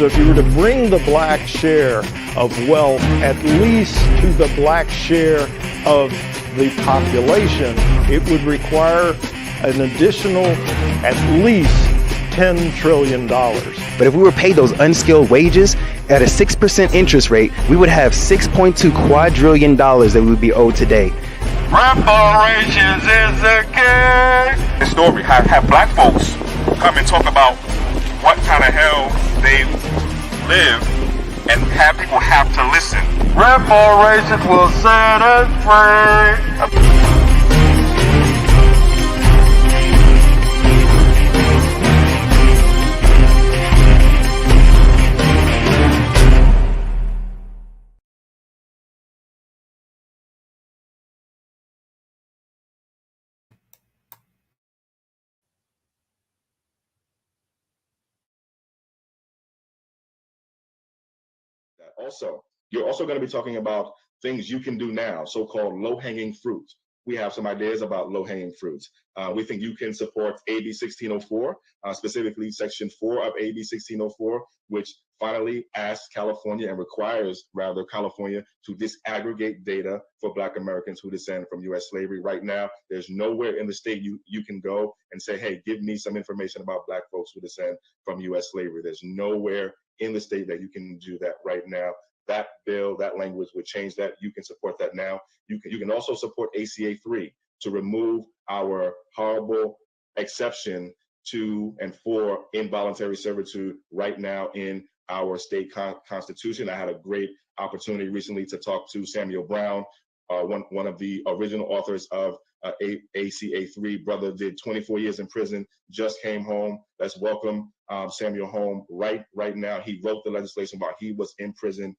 So if you were to bring the black share of wealth at least to the black share of the population, it would require an additional at least $10 trillion. But if we were paid those unskilled wages at a 6% interest rate, we would have $6.2 quadrillion that we would be owed today. Reparations is the key. The story, have black folks come and talk about what kind of hell they live and have people have to listen. Reparations will set us free. Also, you're also going to be talking about things you can do now, so-called low-hanging fruit. We have some ideas about low-hanging fruits. We think you can support AB 1604, specifically Section 4 of AB 1604, which finally asks California and requires, rather, California to disaggregate data for Black Americans who descend from U.S. slavery. Right now, there's nowhere in the state you can go and say, hey, give me some information about Black folks who descend from U.S. slavery. There's nowhere in the state that you can do that right now. That bill, that language would change that. You can support that now. You can also support ACA 3 to remove our horrible exception to and for involuntary servitude right now in our state constitution. I had a great opportunity recently to talk to Samuel Brown, one of the original authors of ACA 3. Brother did 24 years in prison, just came home. Let's welcome Samuel home right now. He wrote the legislation while he was in prison.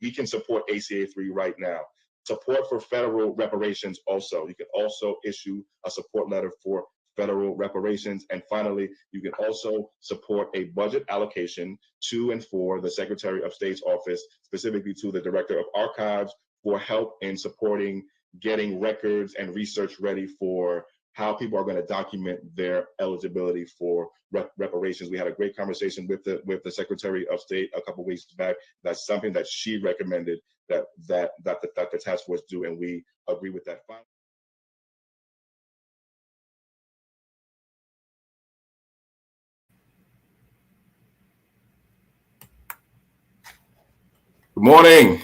We can support ACA 3 right now. Support for federal reparations also. You can also issue a support letter for federal reparations. And finally, you can also support a budget allocation to and for the Secretary of State's office, specifically to the Director of Archives, for help in supporting getting records and research ready for how people are going to document their eligibility for reparations. We had a great conversation with the Secretary of State a couple of weeks back. That's something that she recommended that the task force do, and we agree with that. Good morning.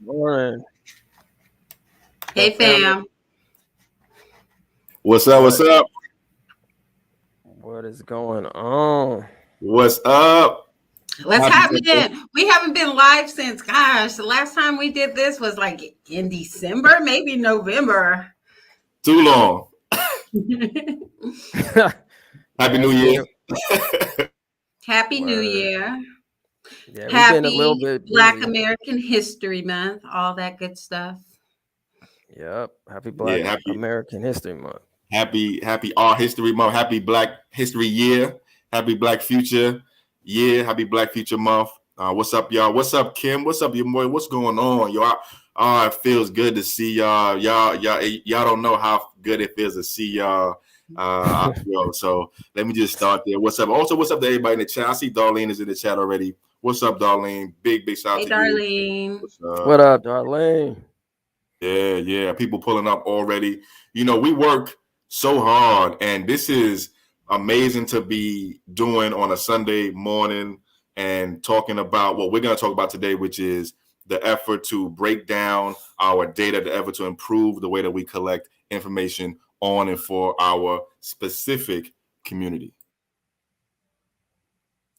Morning. Hey, fam. What's up? What's up? What is going on? What's up? What's happening? We haven't been live since, gosh, the last time we did this was like in December, maybe November. Too long. Happy New Year. Happy New Year. Yeah, Happy we've been a little bit Black busy. American History Month, all that good stuff. Yep. Happy Black American History Month. Happy Art History Month. Happy Black History Year. Happy Black Future Year. Happy Black Future Month. What's up, y'all? What's up, Kim? What's up, your boy? What's going on, y'all? It feels good to see y'all. Y'all don't know how good it feels to see y'all. So let me just start there. What's up? Also, what's up to everybody in the chat? I see Darlene is in the chat already. What's up, Darlene? Big shout out to Darlene. you. What up, Darlene? Yeah. People pulling up already. You know, we work so hard, and this is amazing to be doing on a Sunday morning and talking about what we're going to talk about today, which is the effort to break down our data, the effort to improve the way that we collect information on and for our specific community.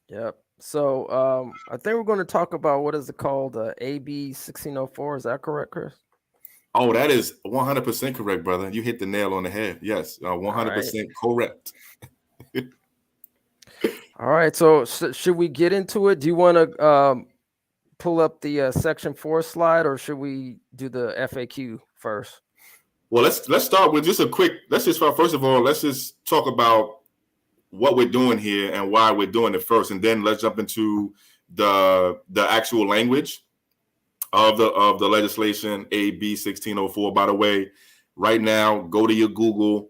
Yep. So I think we're going to talk about what is it called, AB 1604. Is that correct, Chris? Oh, that is 100% correct, brother. You hit the nail on the head. Yes, 100% correct. All right. So should we get into it? Do you want to pull up the Section 4 slide, or should we do the FAQ first? Well, let's start with just a quick. Let's just talk about what we're doing here and why we're doing it first, and then let's jump into the actual language of the legislation, AB 1604. By the way, right now, go to your Google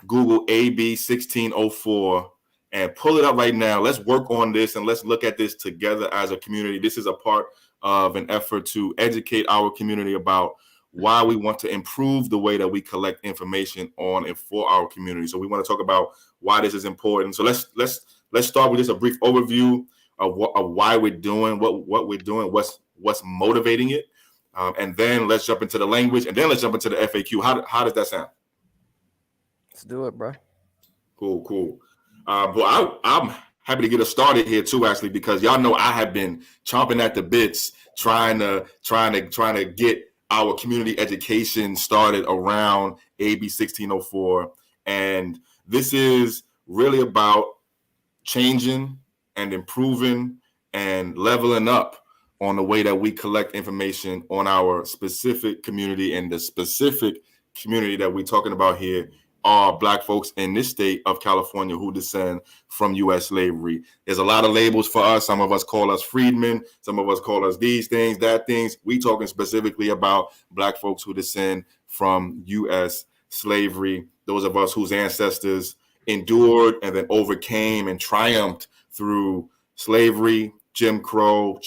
AB 1604, and pull it up right now. Let's work on this and let's look at this together as a community. This is a part of an effort to educate our community about why we want to improve the way that we collect information on and for our community. So we want to talk about why this is important. So let's start with just a brief overview of why we're doing what we're doing, what's motivating it, and then let's jump into the language, and then let's jump into the FAQ. How does that sound? Let's do it, bro. Cool. Well, I'm happy to get us started here too, actually, because y'all know I have been chomping at the bits, trying to get our community education started around AB 1604, and this is really about changing and improving and leveling up on the way that we collect information on our specific community, and the specific community that we're talking about here are Black folks in this state of California who descend from U.S. slavery. There's a lot of labels for us. Some of us call us freedmen. Some of us call us these things, that things. We talking specifically about Black folks who descend from U.S. slavery. Those of us whose ancestors endured and then overcame and triumphed through slavery, Jim Crow,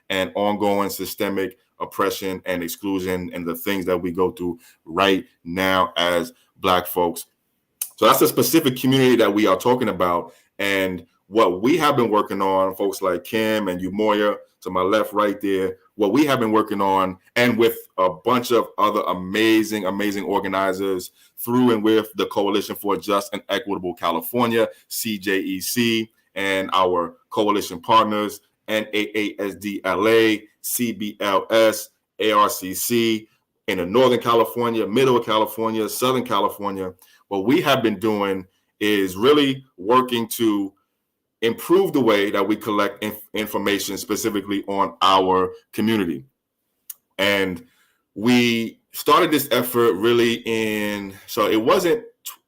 and ongoing systemic oppression and exclusion, and the things that we go through right now as Black folks. So that's a specific community that we are talking about. And what we have been working on, folks like Kim and Umoya to my left right there, what we have been working on, and with a bunch of other amazing organizers through and with the Coalition for Just and Equitable California, CJEC, and our coalition partners, NAASD-LA, CBLS, ARCC, in the Northern California, Middle California, Southern California. What we have been doing is really working to improve the way that we collect information specifically on our community. And we started this effort really so was it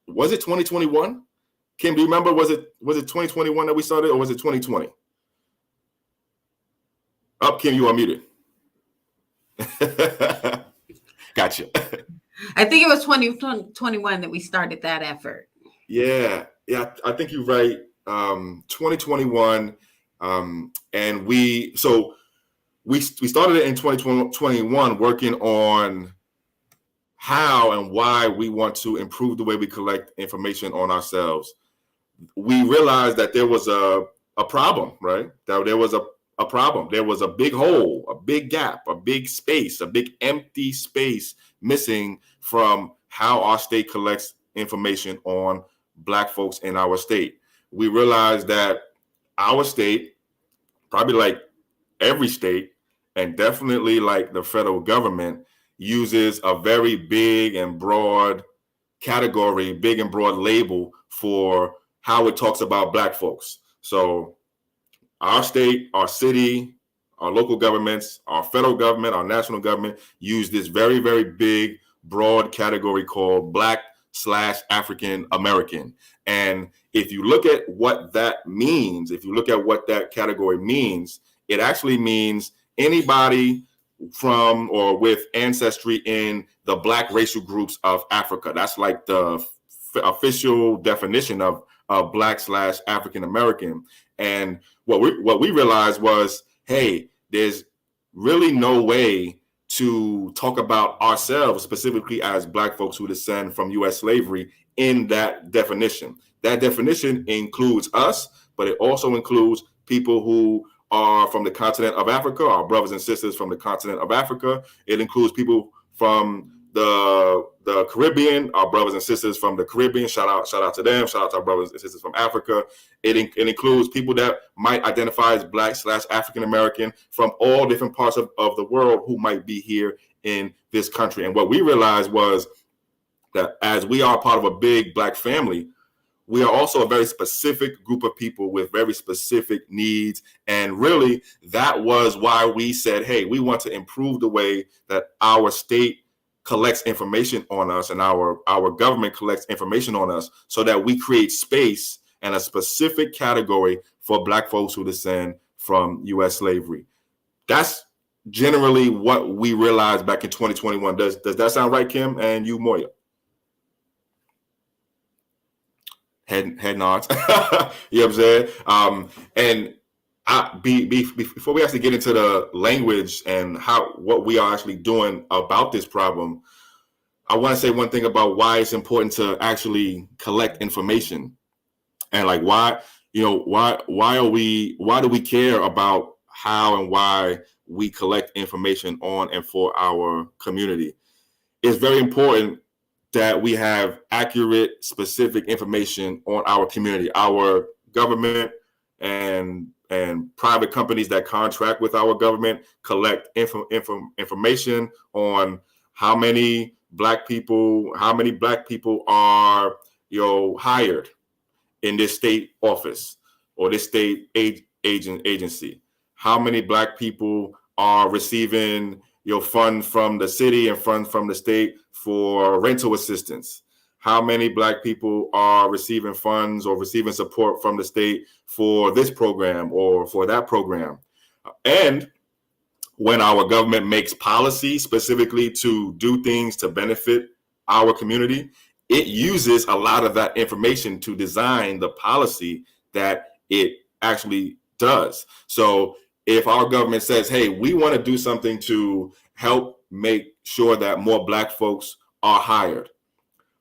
2021? Kim, do you remember, was it 2021 that we started, or was it 2020? Oh, Kim, you are muted. Gotcha. I think it was 2021 that we started that effort. Yeah, I think you're right. 2021, and we started it in 2021, working on how and why we want to improve the way we collect information on ourselves. We realized that there was a problem, right? That there was a problem. There was a big hole, a big gap, a big space, a big empty space missing from how our state collects information on Black folks in our state. We realized that our state, probably like every state, and definitely like the federal government, uses a very big and broad category, big and broad label for how it talks about Black folks. So our state, our city, our local governments, our federal government, our national government use this very, very big, broad category called Black/African American. And if you look at what that means, if you look at what that category means, it actually means anybody from or with ancestry in the Black racial groups of Africa. That's like the official definition of Black/African American. And what we realized was, hey, there's really no way to talk about ourselves specifically as Black folks who descend from U.S. slavery in that definition. That definition includes us, but it also includes people who are from the continent of Africa, our brothers and sisters from the continent of Africa. It includes people from the Caribbean, our brothers and sisters from the Caribbean. Shout out to them. Shout out to our brothers and sisters from Africa. It includes people that might identify as Black/African American from all different parts of the world who might be here in this country. And what we realized was that as we are part of a big Black family, we are also a very specific group of people with very specific needs. And really, that was why we said, hey, we want to improve the way that our state collects information on us and our government collects information on us, so that we create space and a specific category for Black folks who descend from U.S. slavery. That's generally what we realized back in 2021. Does that sound right, Kim and you, Moya? Head nods. You know what I'm saying? And before we actually get into the language and what we are actually doing about this problem, I want to say one thing about why it's important to actually collect information, and like why do we care about how and why we collect information on and for our community. It's very important that we have accurate, specific information on our community. Our government and private companies that contract with our government collect information on how many black people are hired in this state office or this state agency. How many black people are receiving fund from the city and fund from the state for rental assistance? How many black people are receiving funds or receiving support from the state for this program or for that program? And when our government makes policy specifically to do things to benefit our community, it uses a lot of that information to design the policy that it actually does. So if our government says, hey, we want to do something to help make sure that more black folks are hired,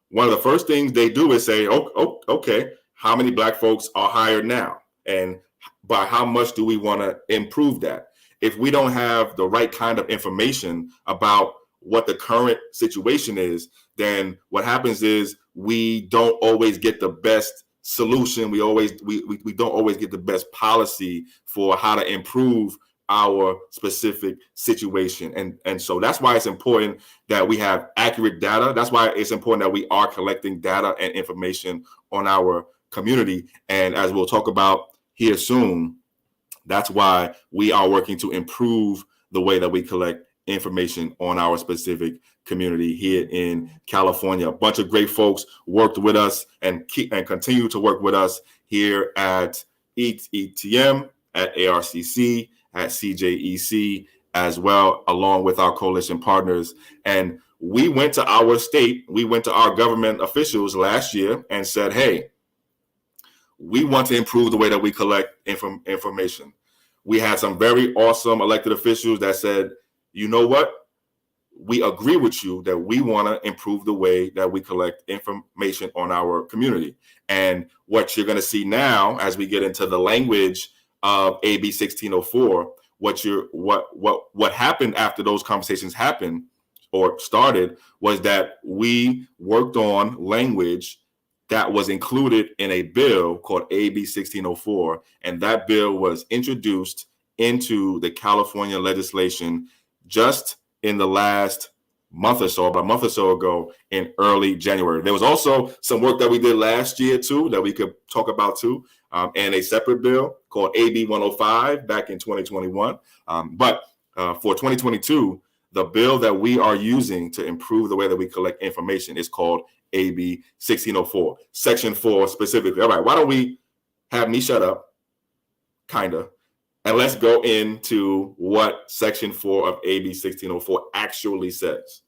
one of the first things they do is say, okay, how many black folks are hired now? And by how much do we want to improve that? If we don't have the right kind of information about what the current situation is, then what happens is we don't always get the best solution. We don't always get the best policy for how to improve our specific situation. And so that's why it's important that we have accurate data. That's why it's important that we are collecting data and information on our community. And as we'll talk about here soon, that's why we are working to improve the way that we collect information on our specific community here in California. A bunch of great folks worked with us and continue to work with us here at ETM, at ARCC, at CJEC as well, along with our coalition partners. And we went to our state, we went to our government officials last year and said, hey, we want to improve the way that we collect information. We had some very awesome elected officials that said, you know what? We agree with you that we want to improve the way that we collect information on our community. And what you're going to see now, as we get into the language of AB 1604, what happened after those conversations happened or started was that we worked on language that was included in a bill called AB 1604, and that bill was introduced into the California legislation just in the last month or so, about a month or so ago in early January. There was also some work that we did last year too that we could talk about too, and a separate bill called AB 105 back in 2021. But for 2022, the bill that we are using to improve the way that we collect information is called AB 1604, Section 4 specifically. All right, why don't we have me shut up, kinda, and let's go into what Section 4 of AB 1604 actually says.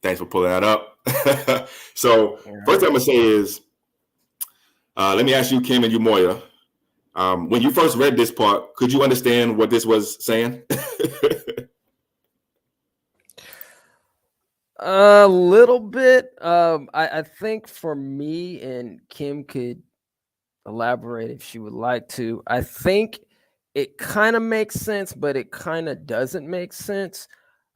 Thanks for pulling that up. So first thing I'm gonna say is, let me ask you, Kim, and you, Moya, when you first read this part, could you understand what this was saying? A little bit. I think for me, and Kim could elaborate if she would like to, I think it kind of makes sense, but it kind of doesn't make sense.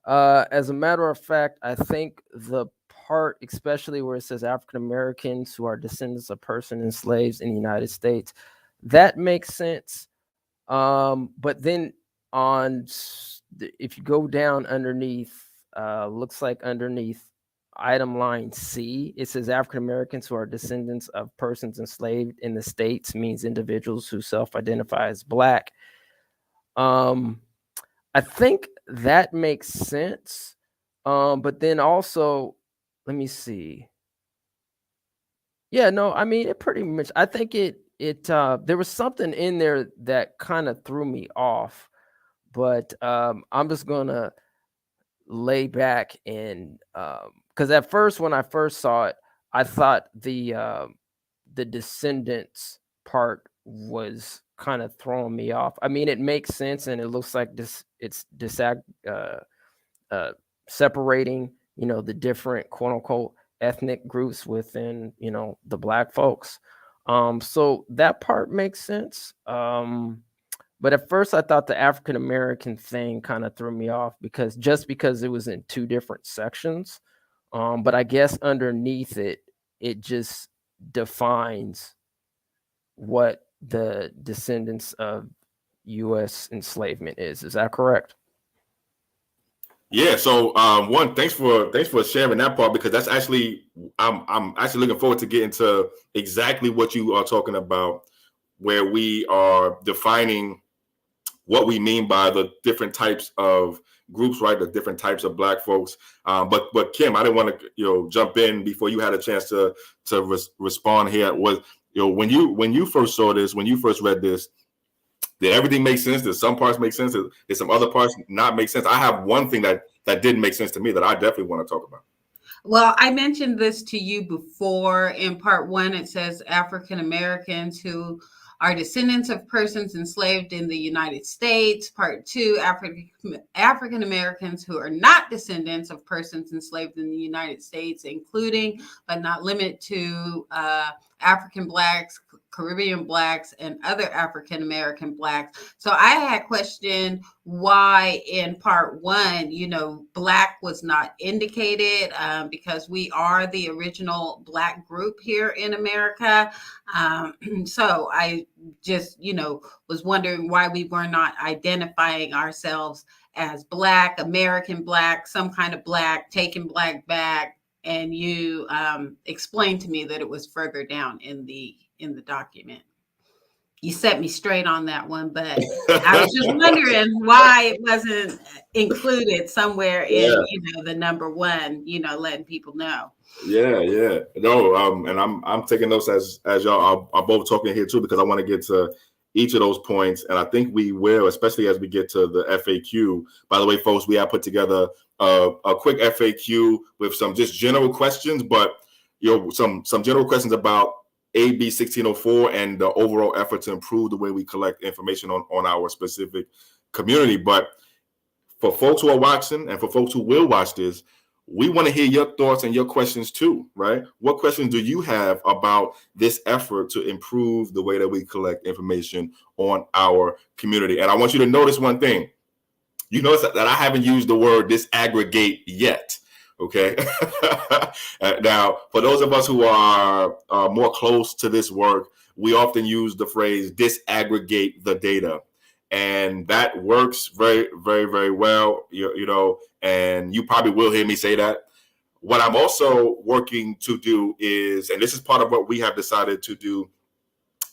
As a matter of fact, I think the part, especially where it says African Americans who are descendants of persons enslaved in the United States, that makes sense. But then if you go down underneath, looks like underneath item line C, it says African Americans who are descendants of persons enslaved in the states, means individuals who self-identify as Black. I think that makes sense. But then also, let me see. Yeah, no, I mean, it pretty much, I think there was something in there that kind of threw me off, but I'm just gonna lay back and because at first, when I first saw it, I thought the descendants part was kind of throwing me off. I mean, it makes sense, and it looks like it's separating, the different quote unquote ethnic groups within, the Black folks. So that part makes sense. But at first I thought the African American thing kind of threw me off because it was in two different sections. But I guess underneath it just defines what the descendants of U.S. enslavement is. Is that correct? Yeah. So one, thanks for sharing that part, because that's actually I'm actually looking forward to getting to exactly what you are talking about, where we are defining what we mean by the different types of groups, right? The different types of Black folks. But Kim, I didn't want to jump in before you had a chance to respond here. Was when you first saw this, when you first read this, did everything make sense? Did some parts make sense? Did some other parts not make sense? I have one thing that didn't make sense to me that I definitely want to talk about. Well, I mentioned this to you before. In part one, it says African Americans who are descendants of persons enslaved in the United States. Part two, African Americans who are not descendants of persons enslaved in the United States, including but not limited to African Blacks, Caribbean Blacks, and other African American Blacks. So I had questioned why in part one, Black was not indicated, because we are the original Black group here in America. So I just, was wondering why we were not identifying ourselves as Black, American Black, some kind of Black, taking Black back. And you explained to me that it was further down in the document. You set me straight on that one, but I was just wondering why it wasn't included somewhere in, the number one, letting people know. Yeah. No, and I'm taking notes as y'all are both talking here too, because I want to get to each of those points, and I think we will, especially as we get to the FAQ. By the way, folks, we have put together a quick FAQ with some just general questions, but some general questions about AB 1604 and the overall effort to improve the way we collect information on our specific community. But for folks who are watching and for folks who will watch this, we want to hear your thoughts and your questions too, right? What questions do you have about this effort to improve the way that we collect information on our community? And I want you to notice one thing. You notice that I haven't used the word disaggregate yet. Okay. Now, for those of us who are more close to this work, we often use the phrase disaggregate the data. And that works very, very, very well, and you probably will hear me say that. What I'm also working to do is, and this is part of what we have decided to do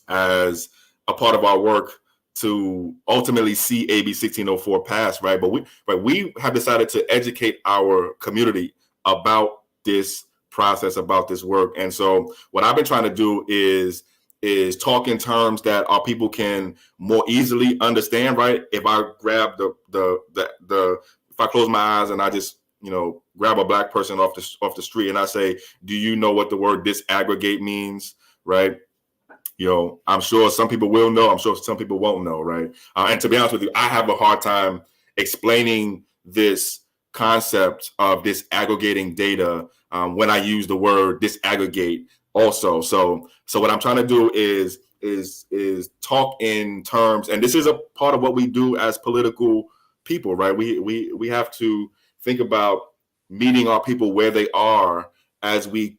as a part of our work to ultimately see AB 1604 pass, right? But we have decided to educate our community about this process, about this work. And so what I've been trying to do is talk in terms that our people can more easily understand, right? If I grab if I close my eyes and I just, grab a Black person off the street and I say, do you know what the word disaggregate means, right? I'm sure some people will know. I'm sure some people won't know, right? And to be honest with you, I have a hard time explaining this concept of disaggregating data when I use the word disaggregate also. So what I'm trying to do is talk in terms, and this is a part of what we do as political people, right? We have to think about meeting our people where they are as we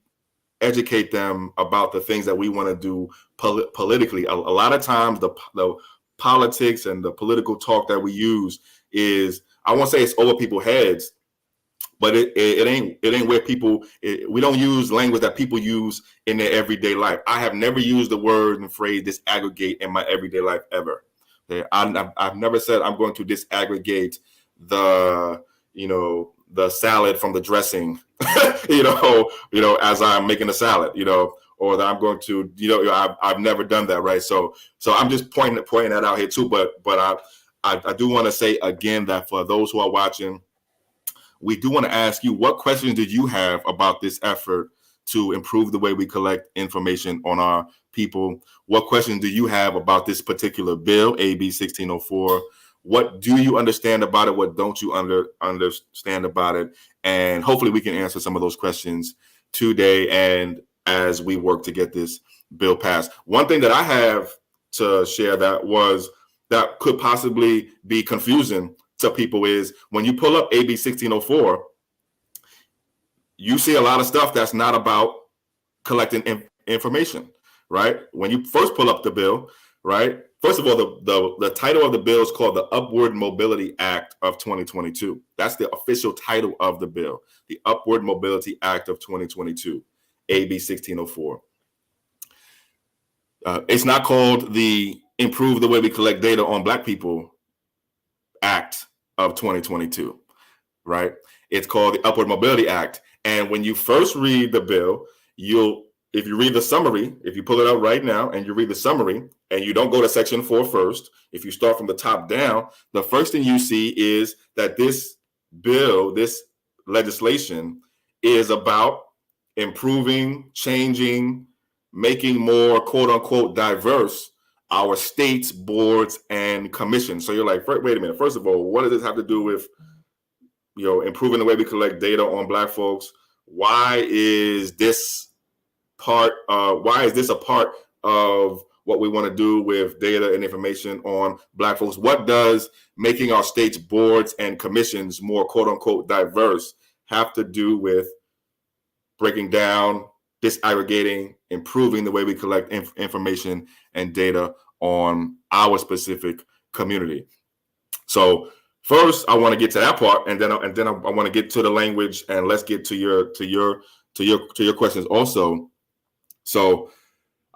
educate them about the things that we want to do politically. A lot of times the politics and the political talk that we use is, I won't say it's over people's heads, but it ain't where people, we don't use language that people use in their everyday life. I have never used the word and phrase disaggregate in my everyday life ever. I've never said I'm going to disaggregate the salad from the dressing, as I'm making a salad, or that I'm going to, I've never done that, right? So I'm just pointing that out here too. But I do want to say again that for those who are watching, we do want to ask you, what questions did you have about this effort to improve the way we collect information on our people? What questions do you have about this particular bill, AB 1604? What do you understand about it? What don't you understand about it? And hopefully we can answer some of those questions today and as we work to get this bill passed. One thing that I have to share that could possibly be confusing to people is when you pull up AB 1604, you see a lot of stuff that's not about collecting information, right? When you first pull up the bill, right? First of all, the title of the bill is called the Upward Mobility Act of 2022. That's the official title of the bill, the Upward Mobility Act of 2022, AB 1604. It's not called the Improve the Way We Collect Data on Black People Act of 2022, right? It's called the Upward Mobility Act. And when you first read the bill, if you read the summary, if you pull it out right now and you read the summary and you don't go to section 4 first, if you start from the top down, the first thing you see is that this bill, this legislation is about improving, changing, making more quote unquote diverse our states, boards, and commissions. So you're like, wait a minute. First of all, what does this have to do with, improving the way we collect data on Black folks? Why is this a part of what we want to do with data and information on Black folks? What does making our states, boards, and commissions more quote unquote diverse have to do with breaking down, disaggregating, improving the way we collect information and data on our specific community? So first, I want to get to that part, and then I want to get to the language, and let's get to your questions also. So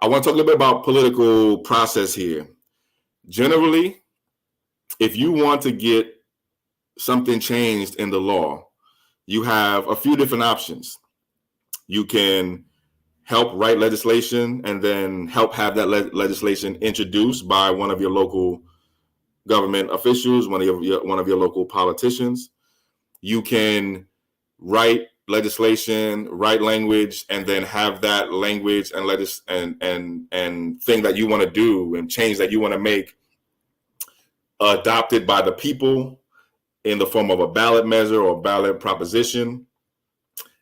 I want to talk a little bit about political process here. Generally, if you want to get something changed in the law, you have a few different options. You can help write legislation and then help have that legislation introduced by one of your local government officials, one of your local politicians. You can write legislation, write language, and then have that language and thing that you want to do and change that you want to make adopted by the people in the form of a ballot measure or ballot proposition.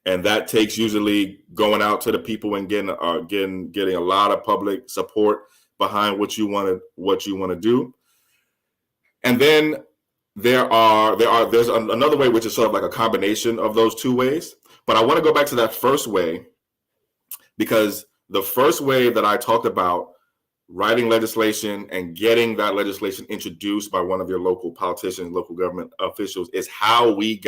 And that takes usually going out to the people and getting a lot of public support behind what you want to do. And then there's another way, which is sort of like a combination of those two ways. But I want to go back to that first way, because the first way that I talked about, writing legislation and getting that legislation introduced by one of your local politicians, local government officials, is how we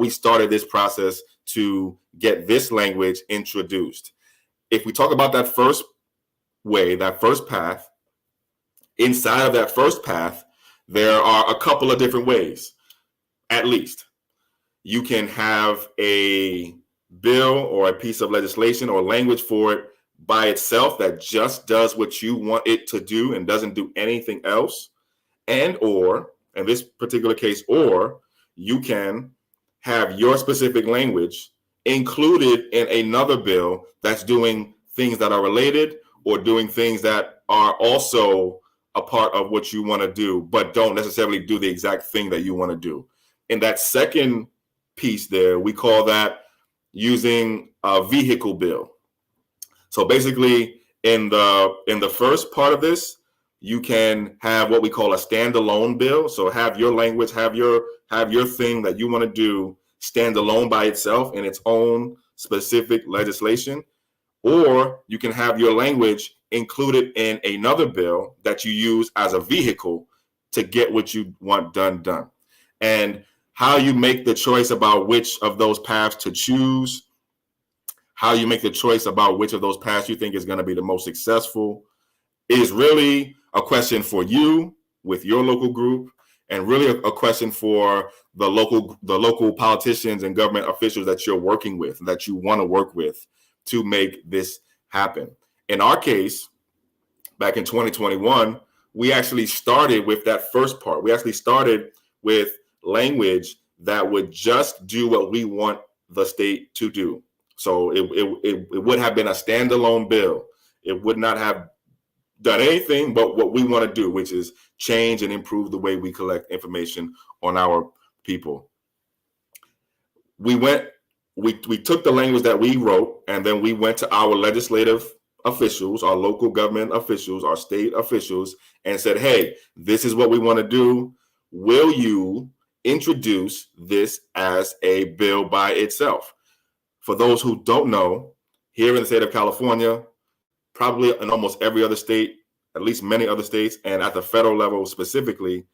started this process to get this language introduced. If we talk about that first way, that first path, inside of that first path, there are a couple of different ways, at least. You can have a bill or a piece of legislation or language for it by itself that just does what you want it to do and doesn't do anything else. Or, in this particular case, or you can have your specific language included in another bill that's doing things that are related or doing things that are also a part of what you want to do, but don't necessarily do the exact thing that you want to do. In that second piece there, we call that using a vehicle bill. So basically, in the first part of this, you can have what we call a standalone bill. So have your language, have your thing that you want to do stand alone by itself in its own specific legislation, or you can have your language included in another bill that you use as a vehicle to get what you want done. And how you make the choice about which of those paths to choose, how you make the choice about which of those paths you think is going to be the most successful, is really a question for you with your local group, and really a question for the local politicians and government officials that you're working with, that you want to work with to make this happen. In our case, back in 2021, we actually started with that first part. We actually started with language that would just do what we want the state to do. So it would have been a standalone bill. It would not have done anything but what we want to do, which is change and improve the way we collect information on our people. We took the language that we wrote, and then we went to our legislative officials, our local government officials, our state officials, and said, hey, this is what we want to do. Will you introduce this as a bill by itself? For those who don't know, here in the state of California, probably in almost every other state, at least many other states, and at the federal level specifically,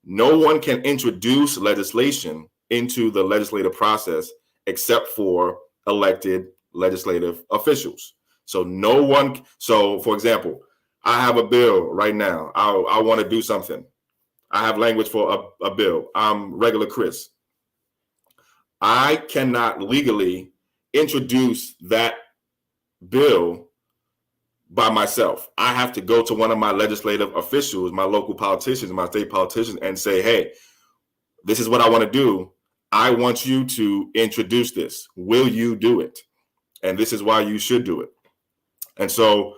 no one can introduce legislation into the legislative process except for elected legislative officials. So for example, I have a bill right now. I want to do something. I have language for a bill. I'm regular Chris. I cannot legally introduce that bill by myself. I have to go to one of my legislative officials, my local politicians, my state politicians, and say, hey, this is what I want to do. I want you to introduce this. Will you do it? And this is why you should do it. And so,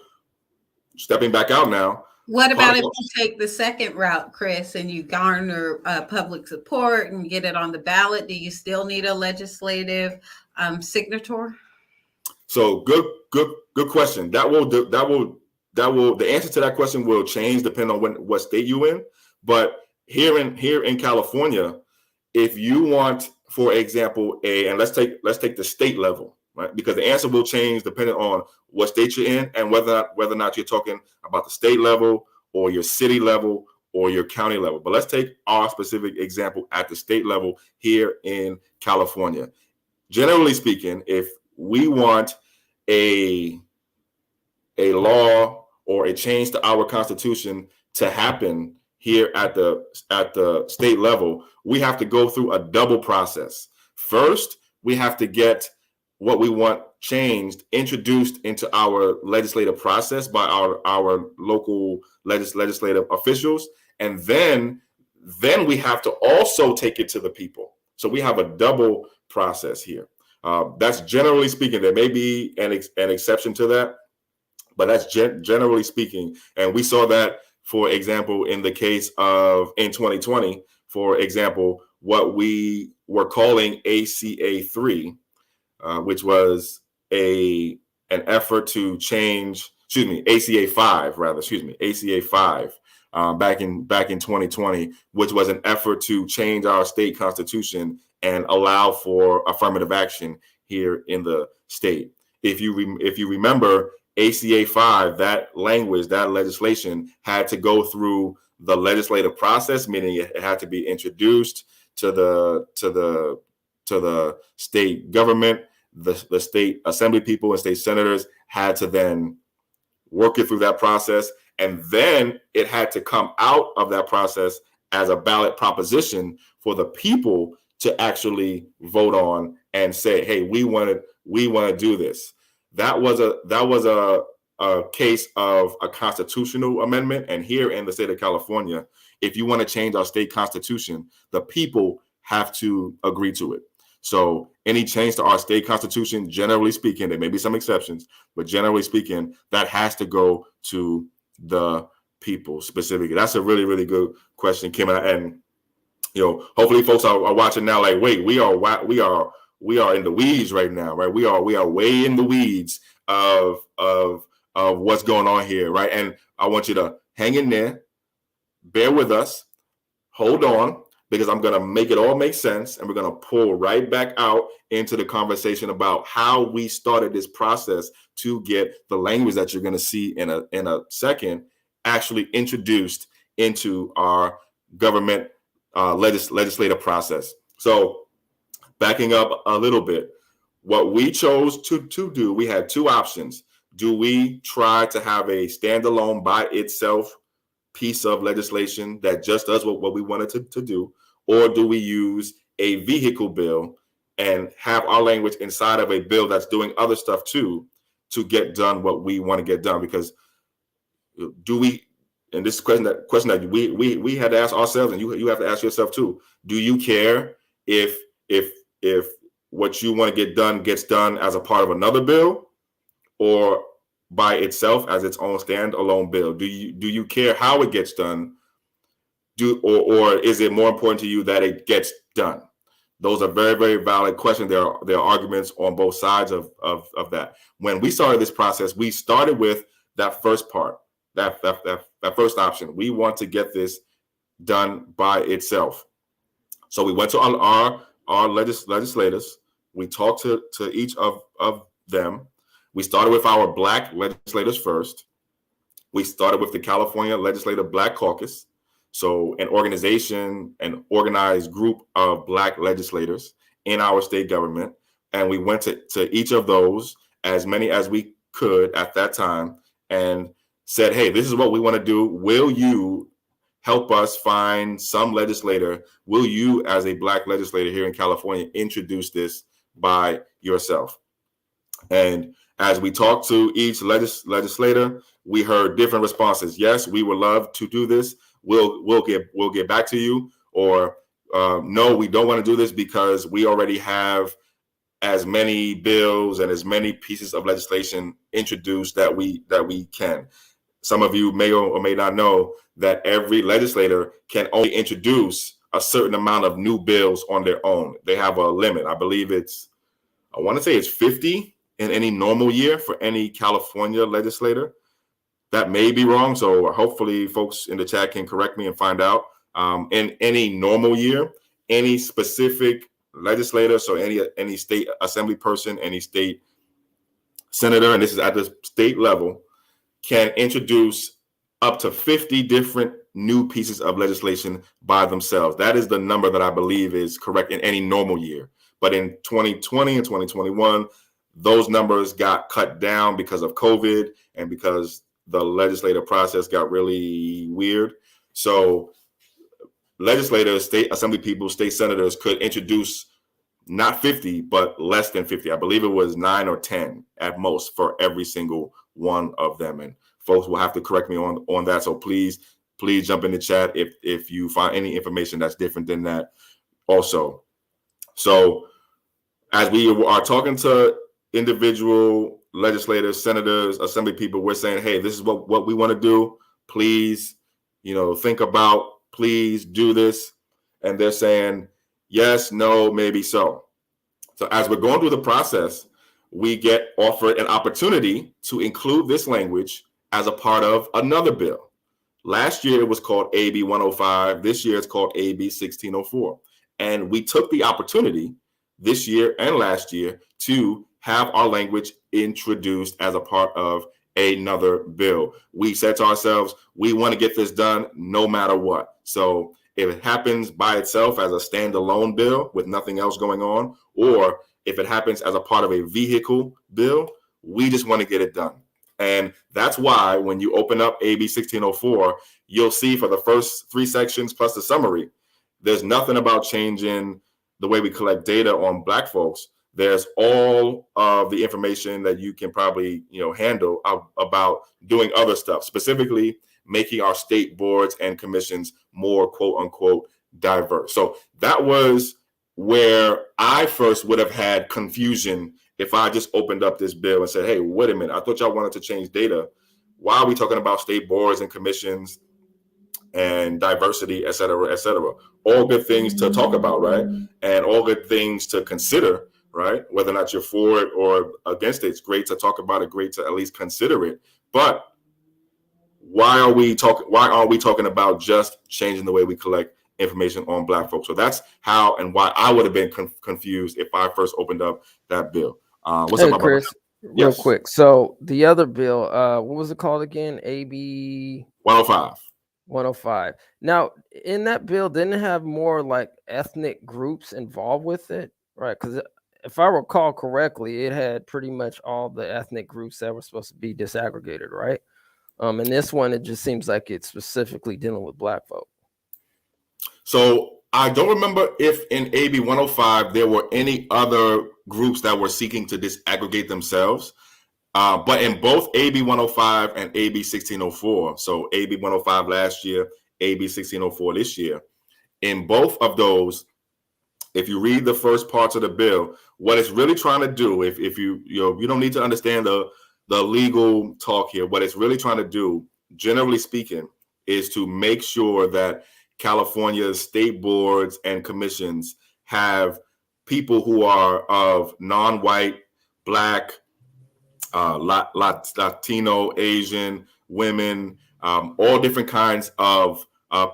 stepping back out now. What about if you take the second route, Chris, and you garner public support and get it on the ballot? Do you still need a legislative signature? So good question. The answer to that question will change depending on what state you in. But here in California, if you want, for example, and let's take the state level, right? Because the answer will change depending on what state you're in and whether or not you're talking about the state level or your city level or your county level. But let's take our specific example at the state level here in California. Generally speaking, if we want a law or a change to our Constitution to happen here at the state level, we have to go through a double process. First, we have to get what we want changed introduced into our legislative process by our local legislative officials, and then we have to also take it to the people. So we have a double process here. That's generally speaking. There may be an exception to that, but that's generally speaking. And we saw that, for example, in the case of in 2020, for example, what we were calling ACA 3, which was an effort to change, ACA 5 rather, ACA 5 back in 2020, which was an effort to change our state constitution and allow for affirmative action here in the state. If you remember, ACA 5, that language, that legislation had to go through the legislative process, meaning it had to be introduced to the state government. The state assembly people and state senators had to then work it through that process, and then it had to come out of that process as a ballot proposition for the people to actually vote on and say, hey, we want to do this. That was a case of a constitutional amendment. And here in the state of California, if you want to change our state constitution, the people have to agree to it. So any change to our state constitution, generally speaking, there may be some exceptions, but generally speaking, that has to go to the people specifically. That's a really, really good question, Kim. And hopefully folks are watching now like, wait, we are in the weeds right now, right? We are way in the weeds of what's going on here, right? And I want you to hang in there, bear with us, hold on, because I'm going to make it all make sense, and we're going to pull right back out into the conversation about how we started this process to get the language that you're going to see in a second actually introduced into our government legislative process. So backing up a little bit, what we chose to do, we had two options. Do we try to have a standalone by itself piece of legislation that just does what we wanted to do, or do we use a vehicle bill and have our language inside of a bill that's doing other stuff too to get done what we want to get done? Because do we, and this question that we had to ask ourselves, and you have to ask yourself too, do you care if what you want to get done gets done as a part of another bill or by itself as its own standalone bill. Do you care how it gets done? Or is it more important to you that it gets done? Those are very, very valid questions. There are arguments on both sides of that. When we started this process, we started with that first part, that first option. We want to get this done by itself. So we went to our legislators. We talked to each of them. We started with our Black legislators first. We started with the California Legislative Black Caucus. So an organization, an organized group of Black legislators in our state government. And we went to each of those, as many as we could at that time, and said, hey, this is what we want to do. Will you help us find some legislator? Will you, as a Black legislator here in California, introduce this by yourself? And as we talked to each legislator, we heard different responses. Yes, we would love to do this. We'll get back to you. Or no, we don't want to do this because we already have as many bills and as many pieces of legislation introduced that we can. Some of you may or may not know that every legislator can only introduce a certain amount of new bills on their own. They have a limit. I believe I want to say it's 50 in any normal year for any California legislator. That may be wrong, so hopefully folks in the chat can correct me and find out. In any normal year, any specific legislator, so any state assembly person, any state senator, and this is at the state level, can introduce up to 50 different new pieces of legislation by themselves. That is the number that I believe is correct in any normal year. But in 2020 and 2021, those numbers got cut down because of COVID and because the legislative process got really weird. So legislators, state assembly people, state senators could introduce not 50, but less than 50. I believe it was 9 or 10 at most for every single one of them. And folks will have to correct me on that. So please jump in the chat if you find any information that's different than that also. So as we are talking to individual legislators, senators, assembly people, we're saying, hey, this is what we want to do. Please, think about, please do this. And they're saying, yes, no, maybe so. So as we're going through the process, we get offered an opportunity to include this language as a part of another bill. Last year, it was called AB 105. This year, it's called AB 1604. And we took the opportunity this year and last year to have our language introduced as a part of another bill. We said to ourselves, we want to get this done no matter what. So if it happens by itself as a standalone bill with nothing else going on, or if it happens as a part of a vehicle bill, we just want to get it done. And that's why when you open up AB 1604, you'll see for the first 3 sections plus the summary, there's nothing about changing the way we collect data on Black folks. There's all of the information that you can probably handle about doing other stuff, specifically making our state boards and commissions more quote unquote diverse. So that was where I first would have had confusion if I just opened up this bill and said, hey, wait a minute, I thought y'all wanted to change data. Why are we talking about state boards and commissions and diversity, et cetera, et cetera? All good things to talk about, right? And all good things to consider, right? Whether or not you're for it or against it, it's great to talk about it, great to at least consider it. But why aren't we talking about just changing the way we collect information on Black folks? So that's how and why I would have been confused if I first opened up that bill. What's up, Chris? Real quick. So the other bill, what was it called again? AB 105. 105. Now, in that bill, didn't it have more like ethnic groups involved with it, right? Because if I recall correctly, it had pretty much all the ethnic groups that were supposed to be disaggregated, right? And this one, it just seems like it's specifically dealing with Black folk. So I don't remember if in AB 105 there were any other groups that were seeking to disaggregate themselves. But in both AB 105 and AB 1604, so AB 105 last year, AB 1604 this year, in both of those, if you read the first parts of the bill, what it's really trying to do, if you don't need to understand the legal talk here. What it's really trying to do, generally speaking, is to make sure that California's state boards and commissions have people who are of non-white, Black, Latino, Asian, women, all different kinds of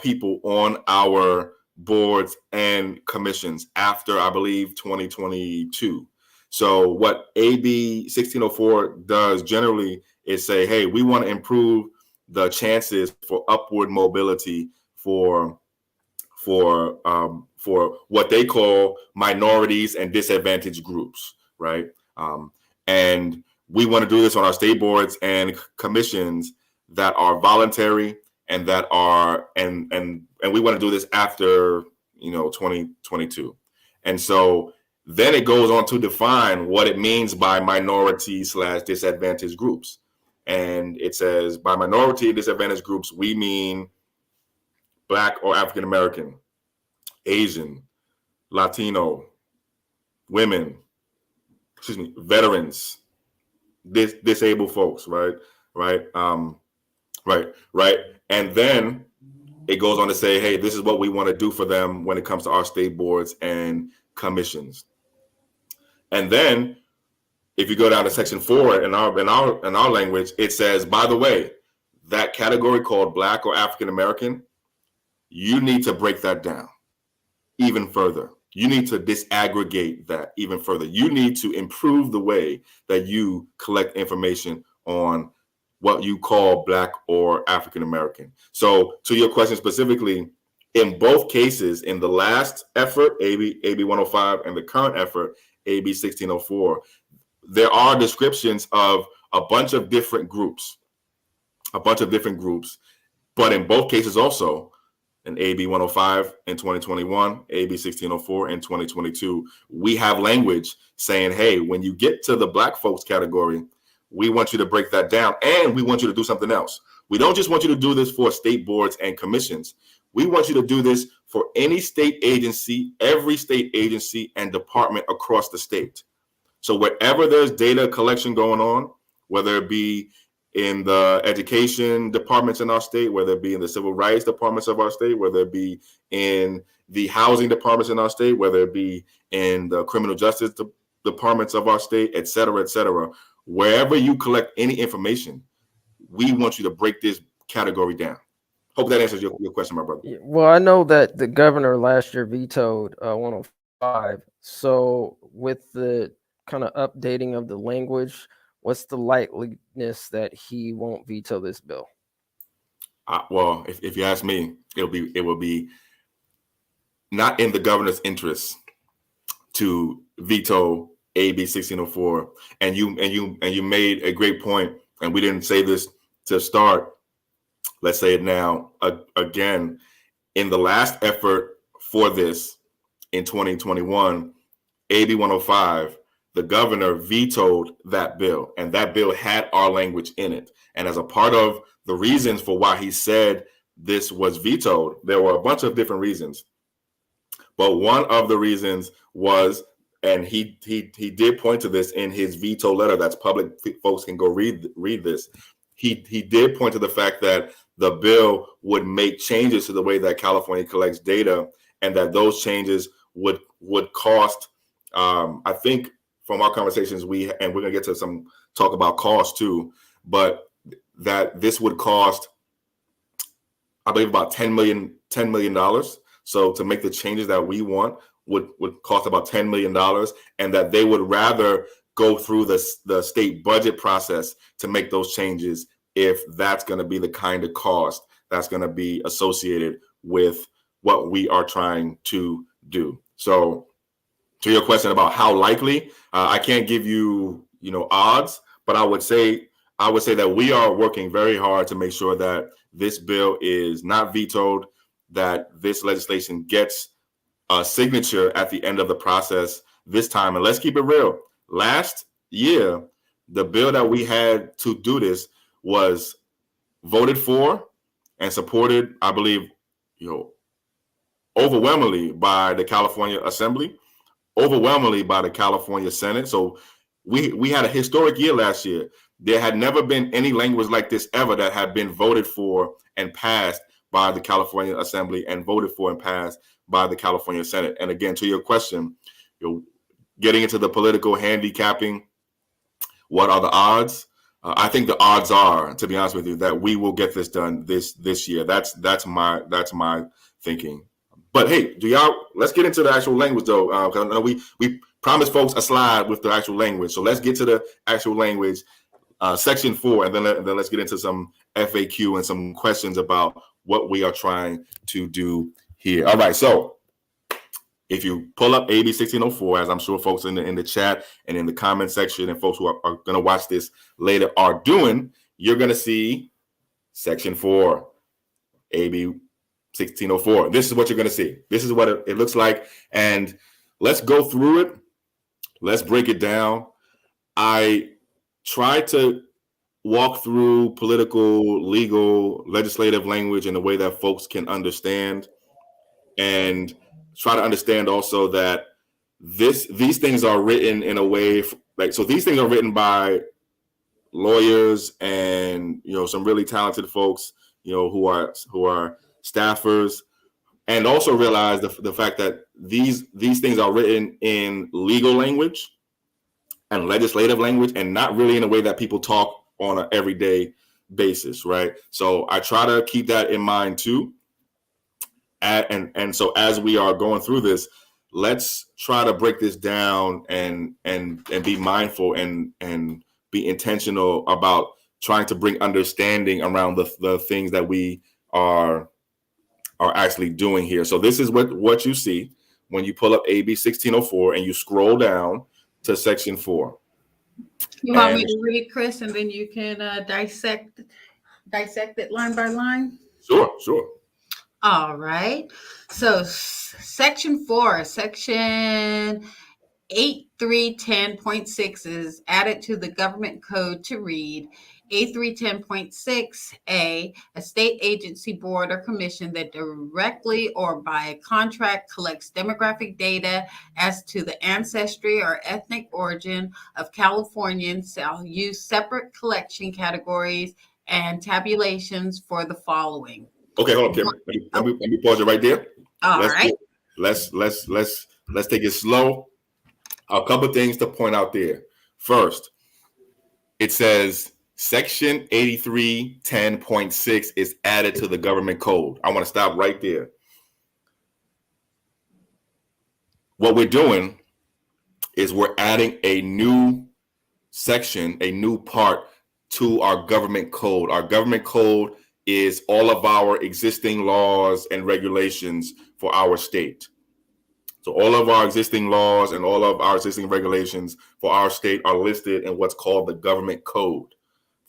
people on our boards and commissions after, I believe, 2022. So what AB 1604 does generally is say, hey, we want to improve the chances for upward mobility for what they call minorities and disadvantaged groups, right? And we want to do this on our state boards and commissions that are voluntary and that are and we want to do this after 2022. And so then it goes on to define what it means by minority/disadvantaged groups. And it says by minority and disadvantaged groups, we mean Black or African American, Asian, Latino, women, veterans, disabled folks, right? And then it goes on to say, hey, this is what we want to do for them when it comes to our state boards and commissions. And then if you go down to section 4 in our language, it says, by the way, that category called Black or African American, you need to break that down even further. You need to disaggregate that even further. You need to improve the way that you collect information on what you call Black or African American. So to your question specifically, in both cases, in the last effort, AB 105, and the current effort, AB 1604, there are descriptions of a bunch of different groups, but in both cases also, in AB 105 in 2021, AB 1604 in 2022, we have language saying, hey, when you get to the Black folks category, we want you to break that down, and we want you to do something else. We don't just want you to do this for state boards and commissions. We want you to do this for any state agency, every state agency and department across the state. So wherever there's data collection going on, whether it be in the education departments in our state, whether it be in the civil rights departments of our state, whether it be in the housing departments in our state, whether it be in the criminal justice departments of our state, et cetera, wherever you collect any information, we want you to break this category down. Hope that answers your question, my brother. Well, I know that the governor last year vetoed 105. So with the kind of updating of the language, what's the likeliness that he won't veto this bill? Well, if you ask me, it will be not in the governor's interest to veto AB 1604. And you made a great point, and we didn't say this to start. Let's say it now. Again, in the last effort for this in 2021, AB 105, the governor vetoed that bill, and that bill had our language in it. And as a part of the reasons for why he said this was vetoed, there were a bunch of different reasons. But one of the reasons was, and he did point to this in his veto letter that's public, folks can go read this. He did point to the fact that the bill would make changes to the way that California collects data, and that those changes would cost, I think from our conversations, and we're gonna get to some talk about cost too, but that this would cost, I believe, about $10 million. So to make the changes that we want would cost about $10 million, and that they would rather go through the state budget process to make those changes if that's going to be the kind of cost that's going to be associated with what we are trying to do. So to your question about how likely, I can't give you, odds, but I would say that we are working very hard to make sure that this bill is not vetoed, that this legislation gets a signature at the end of the process this time. And let's keep it real. Last year, the bill that we had to do this was voted for and supported, I believe, overwhelmingly by the California Assembly, overwhelmingly by the California Senate. So we had a historic year last year. There had never been any language like this ever that had been voted for and passed by the California Assembly and voted for and passed by the California Senate. And again, to your question, getting into the political handicapping, what are the odds? I think the odds are, to be honest with you, that we will get this done this year. That's my thinking. But hey, let's get into the actual language though, because I know we promised folks a slide with the actual language. So let's get to the actual language, section 4, and then let's get into some FAQ and some questions about what we are trying to do here. All right, so if you pull up AB 1604, as I'm sure folks in the chat and in the comment section and folks who are going to watch this later are doing, you're going to see section 4, AB 1604. This is what you're going to see. This is what it looks like. And let's go through it. Let's break it down. I try to walk through political, legal, legislative language in a way that folks can understand, and try to understand also that these things are written in a way so these things are written by lawyers and some really talented folks who are staffers, and also realize the fact that these things are written in legal language and legislative language, and not really in a way that people talk on an everyday basis, right? So I try to keep that in mind too. And so as we are going through this, let's try to break this down and be mindful and be intentional about trying to bring understanding around the things that we are actually doing here. So this is what you see when you pull up AB 1604 and you scroll down to section 4. You want me to read, Chris, and then you can dissect it line by line? Sure. All right. So section 4, section 8310.6 is added to the government code to read A310.6A, a state agency, board, or commission that directly or by contract collects demographic data as to the ancestry or ethnic origin of Californians shall use separate collection categories and tabulations for the following. Okay, hold on, Kim. Let me pause it right there. All right. Let's take it slow. A couple of things to point out there. First, it says section 8310.6 is added to the government code. I want to stop right there. What we're doing is we're adding a new section, a new part to our government code. Our government code is all of our existing laws and regulations for our state. So all of our existing laws and all of our existing regulations for our state are listed in what's called the government code.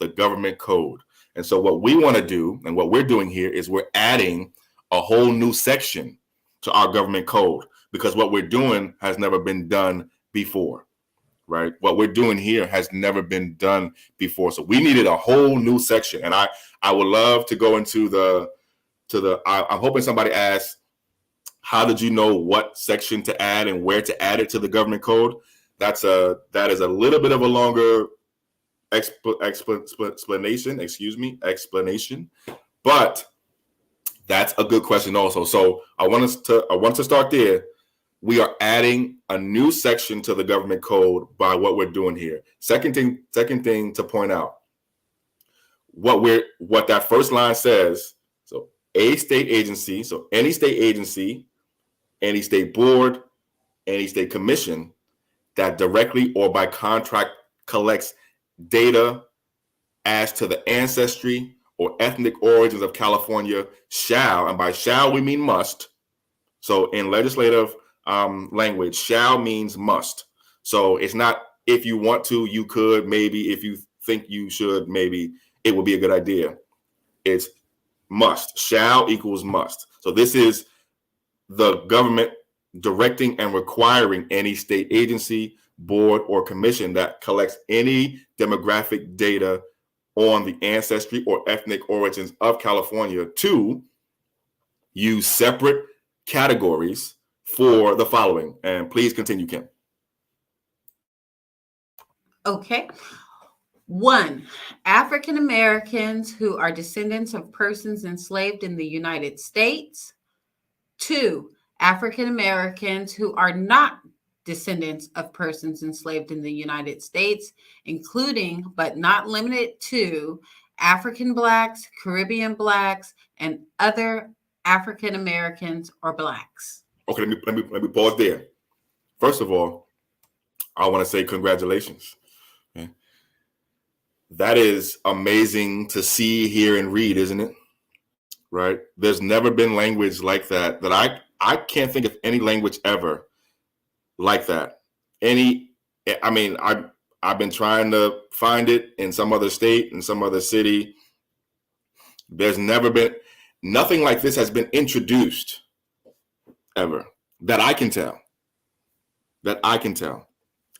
The government code. And so what we want to do, and what we're doing here, is we're adding a whole new section to our government code, because what we're doing has never been done before, right? What we're doing here has never been done before. So we needed a whole new section. And I would love to go into I'm hoping somebody asks, how did you know what section to add and where to add it to the government code? That is a little bit of a longer explanation, but that's a good question also. So I want to start there. We are adding a new section to the government code by what we're doing here. Second thing to point out, what that first line says. So a state agency, so any state agency, any state board, any state commission that directly or by contract collects data as to the ancestry or ethnic origins of California shall, and by shall we mean must. So in legislative language, shall means must. So it's not if you want to, you could, maybe, if you think you should, maybe it would be a good idea. It's must. Shall equals must. So this is the government directing and requiring any state agency, board, or commission that collects any demographic data on the ancestry or ethnic origins of California to use separate categories for the following. And please continue, Kim. Okay. 1, African Americans who are descendants of persons enslaved in the United States. 2, African Americans who are not descendants of persons enslaved in the United States, including but not limited to African Blacks, Caribbean Blacks, and other African Americans or Blacks. Okay, let me pause there. First of all, I want to say congratulations. Okay. That is amazing to see, hear, and read, isn't it? Right? There's never been language like that I can't think of any language ever like that. I've been trying to find it in some other state, in some other city. There's never been, nothing like this has been introduced ever that I can tell.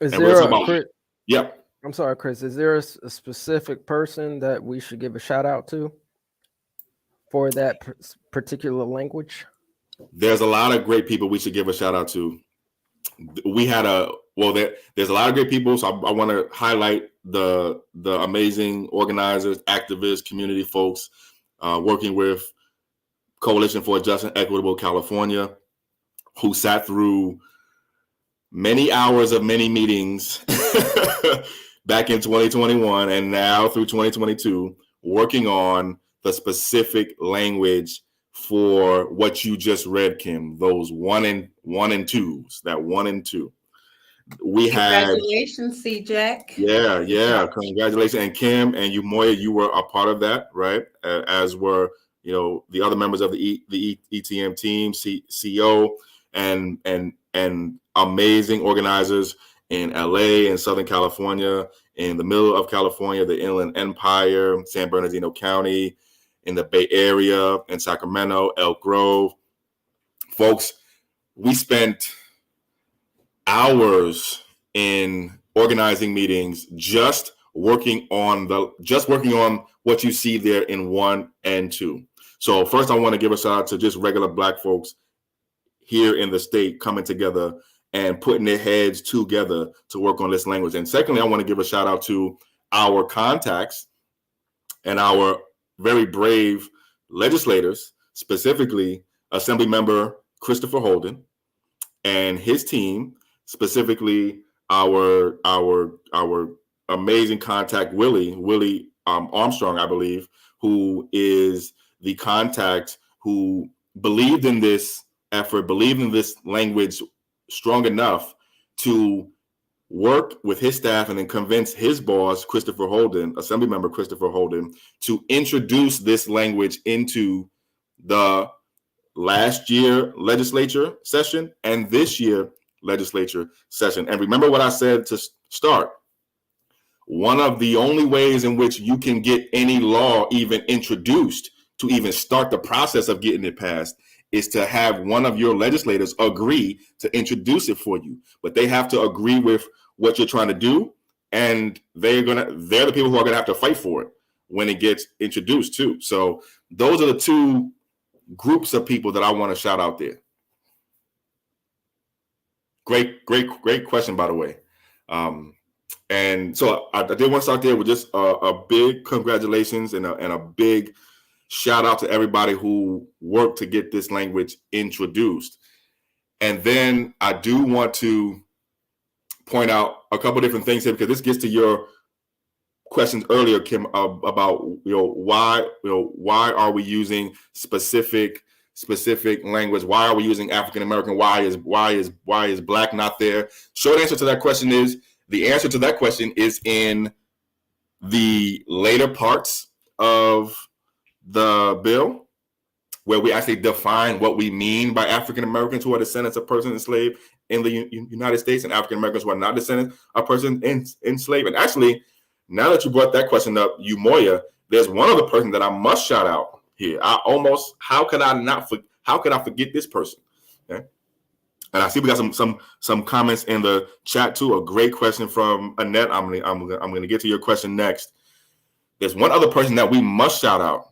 Is And there Chris, yep. I'm sorry, Chris. Is there a specific person that we should give a shout out to for that particular language? There's a lot of great people we should give a shout out to. We had there's a lot of great people, so I want to highlight the amazing organizers, activists, community folks working with Coalition for a Just and Equitable California, who sat through many hours of many meetings back in 2021 and now through 2022, working on the specific language for what you just read, Kim, those 1 and 2s, that 1 and 2. We had Congratulations, CJ. Yeah. Congratulations. And Kim and you, Moya, you were a part of that, right? As were, the other members of the ETM team, CEO, and amazing organizers in LA and Southern California, in the middle of California, the Inland Empire, San Bernardino County, in the Bay Area, in Sacramento, Elk Grove. Folks, we spent hours in organizing meetings just working on what you see there in 1 and 2. So first, I want to give a shout out to just regular Black folks here in the state coming together and putting their heads together to work on this language. And secondly, I want to give a shout out to our contacts and our very brave legislators, specifically Assemblymember Christopher Holden and his team, specifically our amazing contact, Willie Armstrong, I believe, who is the contact who believed in this effort, believed in this language strong enough to work with his staff and then convince his boss, Christopher Holden, Assemblymember Christopher Holden, to introduce this language into the last year legislature session and this year legislature session. And remember what I said to start. One of the only ways in which you can get any law even introduced to even start the process of getting it passed is to have one of your legislators agree to introduce it for you. But they have to agree with what you're trying to do, and they're the people who are gonna have to fight for it when it gets introduced too. So those are the two groups of people that I want to shout out there. Great question, by the way. And so I did want to start there with just a big congratulations and a big shout out to everybody who worked to get this language introduced. And then I do want to point out a couple different things here, because this gets to your questions earlier, Kim, about why are we using specific language? Why are we using African American? Why is Black not there? Short answer to that question is the answer to that question is in the later parts of the bill, where we actually define what we mean by African Americans who are descendants of persons enslaved in the United States and African Americans who are not descendants of persons enslaved. And actually, now that you brought that question up, Moya, there's one other person that I must shout out here. How could I forget this person? Okay. And I see we got some comments in the chat too. A great question from Annette. I'm gonna get to your question next. There's one other person that we must shout out.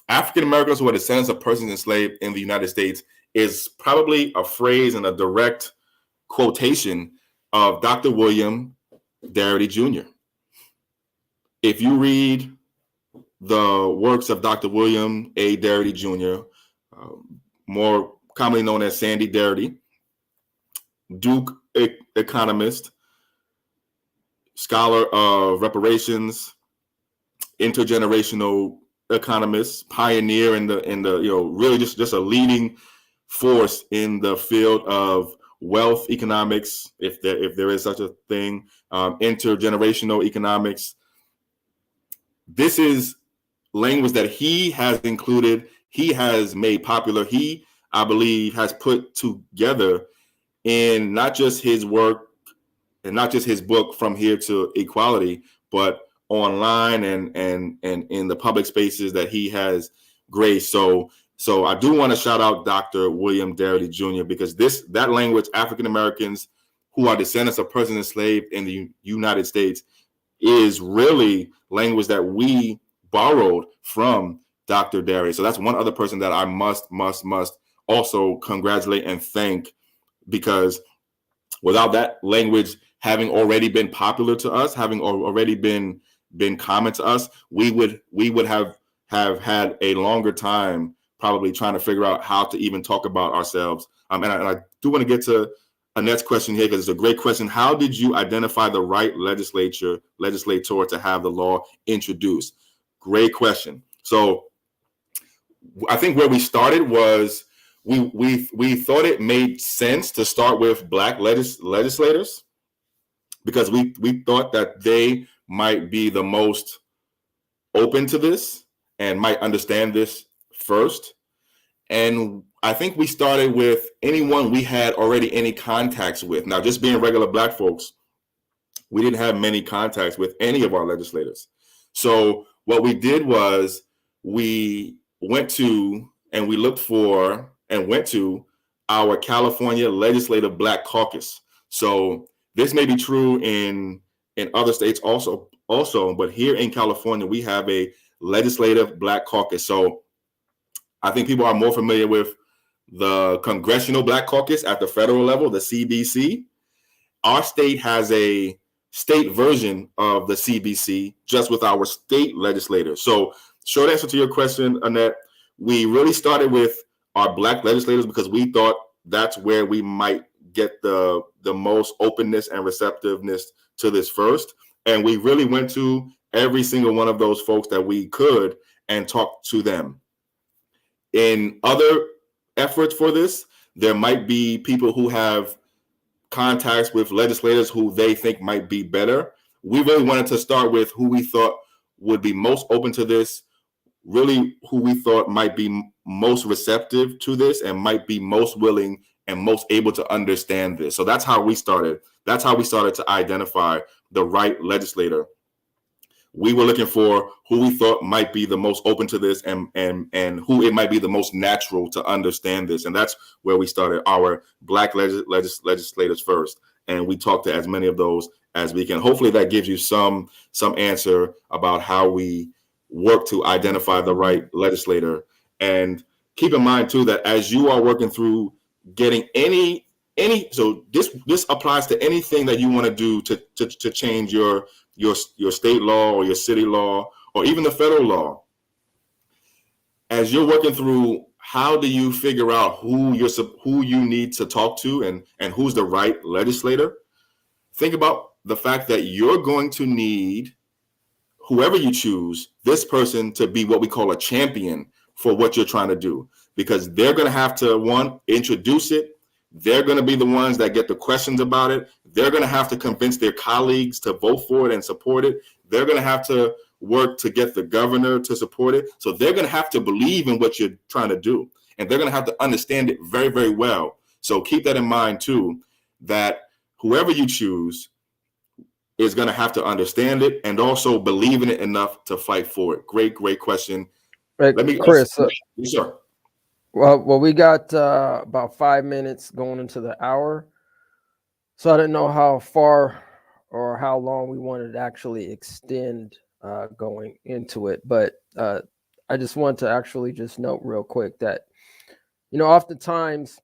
African Americans who are descendants of persons enslaved in the United States is probably a phrase and a direct quotation of Dr. William Darity Jr. If you read the works of Dr. William A. Darity Jr., more commonly known as Sandy Darity, Duke economist, scholar of reparations, intergenerational economist, pioneer in the really just a leading force in the field of wealth economics, if there is such a thing, intergenerational economics. This is language that he has included, he has made popular, he, I believe, has put together in not just his work and not just his book From Here to Equality, but online and in the public spaces that he has graced. So I do want to shout out Dr. William Darity Jr. because that language, African Americans who are descendants of persons enslaved in the United States, is really language that we borrowed from Dr. Darity. So that's one other person that I must also congratulate and thank, because without that language having already been popular to us, having already been common to us, we would have had a longer time probably trying to figure out how to even talk about ourselves. And I do want to get to Annette's question here because it's a great question. How did you identify the right legislator to have the law introduced? Great question. So I think where we started was we thought it made sense to start with Black legislators because we thought that they might be the most open to this and might understand this first. And I think we started with anyone we had already any contacts with. Now, just being regular Black folks, we didn't have many contacts with any of our legislators. So what we did was we went to and we looked for and went to our California Legislative Black Caucus. So this may be true in other states also, but here in California, we have a Legislative Black Caucus. So I think people are more familiar with the Congressional Black Caucus at the federal level, the CBC. Our state has a state version of the CBC just with our state legislators. So short answer to your question, Annette, we really started with our Black legislators because we thought that's where we might get the most openness and receptiveness to this first. And we really went to every single one of those folks that we could and talked to them. In other efforts for this, there might be people who have contacts with legislators who they think might be better. We really wanted to start with who we thought would be most open to this, really who we thought might be most receptive to this and might be most willing and most able to understand this. So that's how we started. That's how we started to identify the right legislator. We were looking for who we thought might be the most open to this and who it might be the most natural to understand this. And that's where we started our Black legislators first. And we talked to as many of those as we can. Hopefully that gives you some answer about how we work to identify the right legislator. And keep in mind too, that as you are working through getting so this applies to anything that you want to do to change your state law or your city law or even the federal law. As you're working through, how do you figure out who you need to talk to and who's the right legislator? Think about the fact that you're going to need, whoever you choose, this person to be what we call a champion for what you're trying to do, because they're going to have to, one, introduce it. They're going to be the ones that get the questions about it. They're going to have to convince their colleagues to vote for it and support it. They're going to have to work to get the governor to support it. So they're going to have to believe in what you're trying to do. And they're going to have to understand it very, very well. So keep that in mind too, that whoever you choose is going to have to understand it and also believe in it enough to fight for it. Great question. Right, Let me, Chris. yes, sir. Well, we got about 5 minutes going into the hour. So I didn't know how far or how long we wanted to actually extend going into it. But I just want to actually just note real quick that oftentimes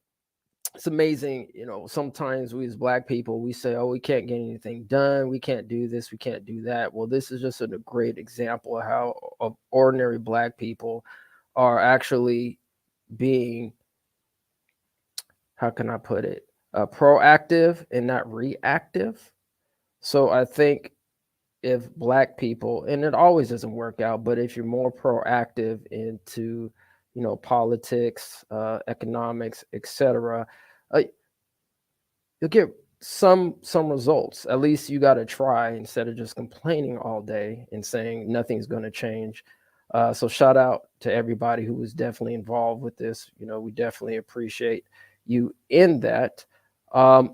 it's amazing, sometimes we as Black people, we say, oh, we can't get anything done. We can't do this. We can't do that. Well, this is just a great example of how ordinary Black people are actually being, how can I put it, proactive and not reactive. So I think if Black people, and it always doesn't work out, but if you're more proactive into, politics, economics, etc., you'll get some results. At least you got to try instead of just complaining all day and saying nothing's going to change. So shout out to everybody who was definitely involved with this. We definitely appreciate you in that.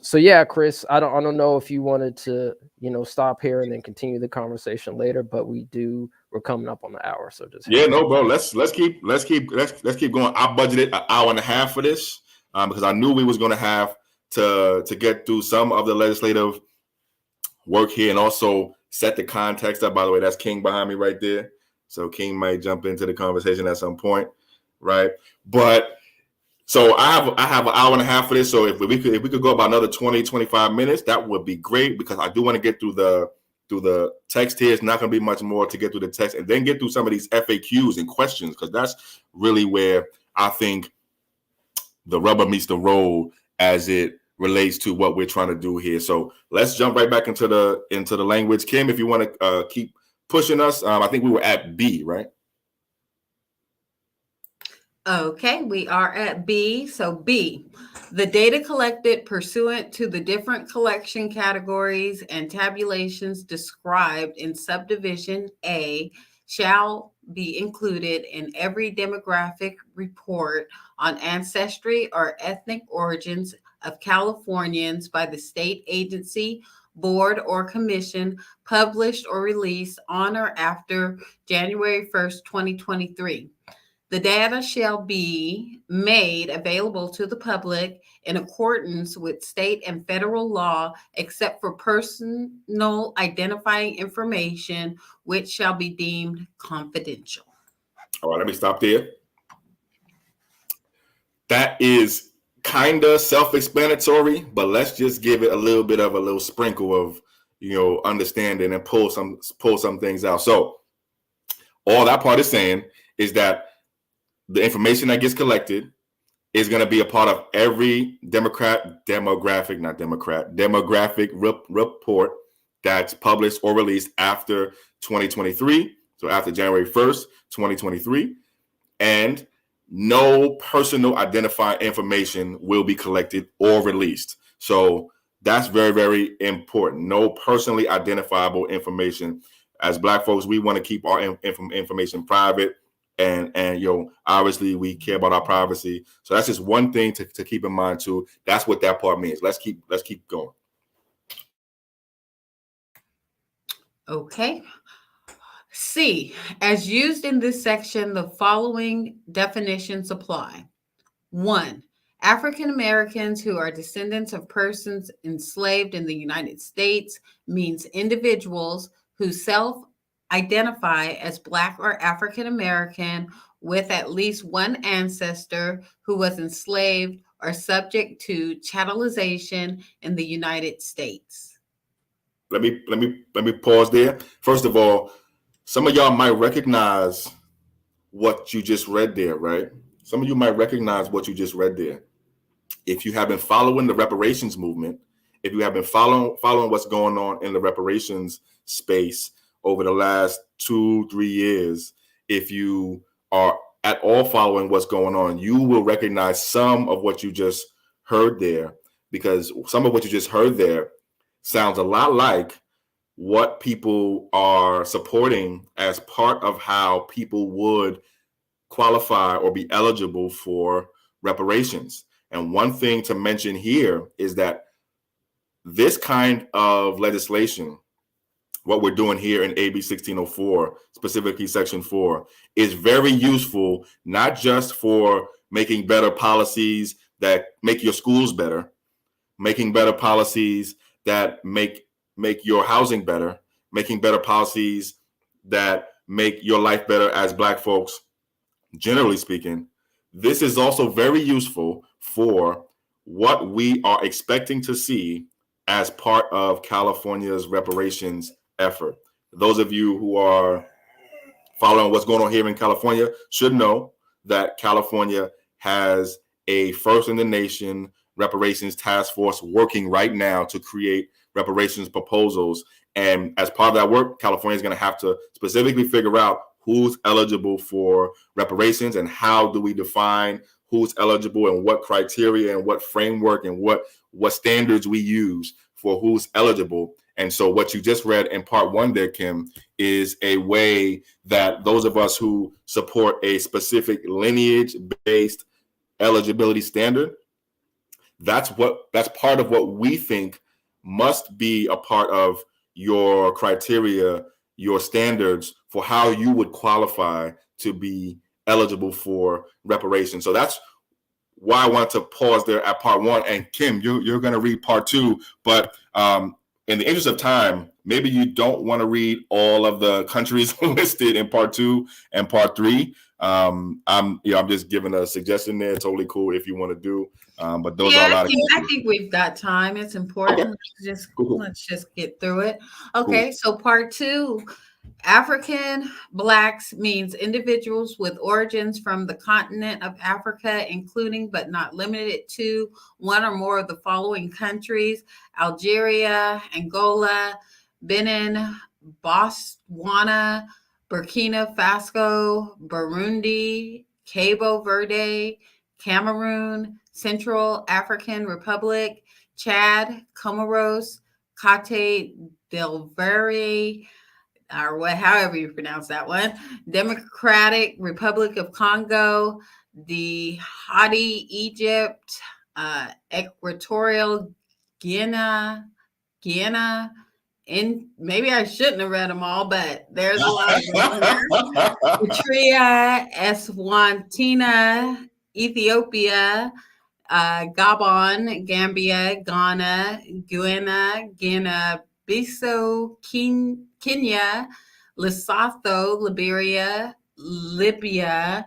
So yeah, Chris, I don't know if you wanted to, stop here and then continue the conversation later, but we're coming up on the hour. So just bro. Let's keep going. I budgeted an hour and a half for this because I knew we was going to have to get through some of the legislative work here and also set the context up. By the way, that's King behind me right there. So King might jump into the conversation at some point, right? But so I have an hour and a half for this. So if we could go about another 20, 25 minutes, that would be great because I do want to get through the text here. It's not going to be much more to get through the text and then get through some of these FAQs and questions because that's really where I think the rubber meets the road as it relates to what we're trying to do here. So let's jump right back into the language. Kim, if you want to keep pushing us, I think we were at B, right? Okay, we are at B. So B, the data collected pursuant to the different collection categories and tabulations described in subdivision A shall be included in every demographic report on ancestry or ethnic origins of Californians by the state agency, board, or commission published or released on or after January 1st, 2023. The data shall be made available to the public in accordance with state and federal law, except for personal identifying information, which shall be deemed confidential. All right, let me stop there. That is kind of self-explanatory, but let's just give it a little sprinkle of, understanding and pull some things out. So all that part is saying is that the information that gets collected is going to be a part of every demographic report that's published or released after 2023. So after January 1st, 2023. And no personal identifying information will be collected or released. So that's very, very important. No personally identifiable information. As Black folks, we want to keep our information private. And obviously we care about our privacy. So that's just one thing to keep in mind too. That's what that part means. Let's keep going. Okay. C, as used in this section, the following definitions apply. 1, African Americans who are descendants of persons enslaved in the United States means individuals who self-identify as Black or African American with at least one ancestor who was enslaved or subject to chattelization in the United States. Let me pause there. First of all, some of y'all might recognize what you just read there, right? Some of you might recognize what you just read there. If you have been following the reparations movement, if you have been following what's going on in the reparations space over the last 2-3 years, if you are at all following what's going on, you will recognize some of what you just heard there, because some of what you just heard there sounds a lot like what people are supporting as part of how people would qualify or be eligible for reparations. And one thing to mention here is that this kind of legislation, what we're doing here in AB 1604, specifically Section 4, is very useful, not just for making better policies that make your schools better, making better policies that make your housing better, making better policies that make your life better as Black folks, generally speaking. this is also very useful for what we are expecting to see as part of California's reparations effort. Those of you who are following what's going on here in California should know that California has a first in the nation reparations task force working right now to create reparations proposals. And as part of that work, California is going to have to specifically figure out who's eligible for reparations and how do we define who's eligible and what criteria and what framework and what standards we use for who's eligible. And so what you just read in part one there, Kim, is a way that those of us who support a specific lineage-based eligibility standard, that's part of what we think must be a part of your criteria, your standards for how you would qualify to be eligible for reparations. So that's why I wanted to pause there at part one. And Kim, you're going to read part two, but in the interest of time, maybe you don't want to read all of the countries listed in part two and part three. I'm just giving a suggestion there. Totally cool if you want to do. But those are a lot of countries. I think we've got time. It's important. Okay. Let's just get through it. Okay, so part two. African Blacks means individuals with origins from the continent of Africa, including but not limited to one or more of the following countries: Algeria, Angola, Benin, Botswana, Burkina Faso, Burundi, Cabo Verde, Cameroon, Central African Republic, Chad, Comoros, Cote d'Ivoire, or however you pronounce that one, Democratic Republic of Congo, the Hadi, Egypt, Equatorial Guinea, maybe I shouldn't have read them all, but there's a lot of them. Eritrea, Eswatini, Ethiopia, Gabon, Gambia, Ghana, Guinea-Bissau, Kenya, Lesotho, Liberia, Libya,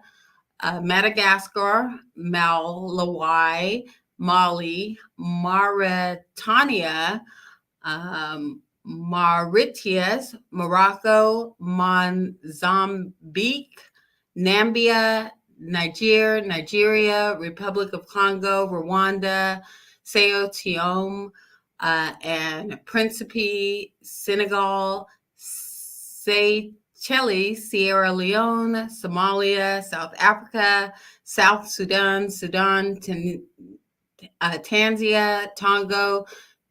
Madagascar, Malawi, Mali, Mauritania, Mauritius, Morocco, Mozambique, Namibia, Nigeria, Republic of Congo, Rwanda, Sao Tome and Principe, Senegal, Seychelles, Sierra Leone, Somalia, South Africa, South Sudan, Tanzania, Togo,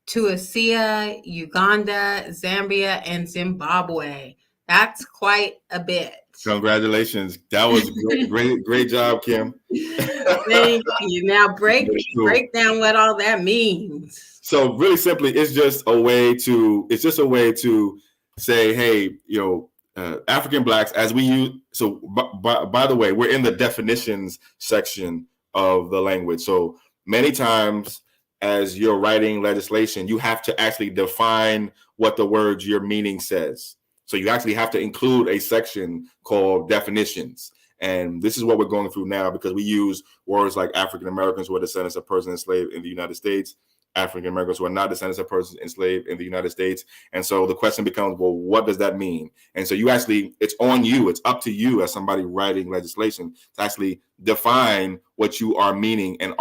Tunisia, Uganda, Zambia, and Zimbabwe. That's quite a bit. Congratulations. That was great job, Kim. Thank you. Now break down what all that means. So really simply, it's just a way to say, hey, African Blacks, as we use. So by the way, we're in the definitions section of the language. So many times as you're writing legislation, you have to actually define what the words you're meaning says. So you actually have to include a section called definitions. And this is what we're going through now, because we use words like African Americans who are descendants of persons enslaved in the United States, African Americans who are not descendants of persons enslaved in the United States. And so the question becomes, well, what does that mean? And so it's on you. It's up to you as somebody writing legislation to actually define what you are meaning and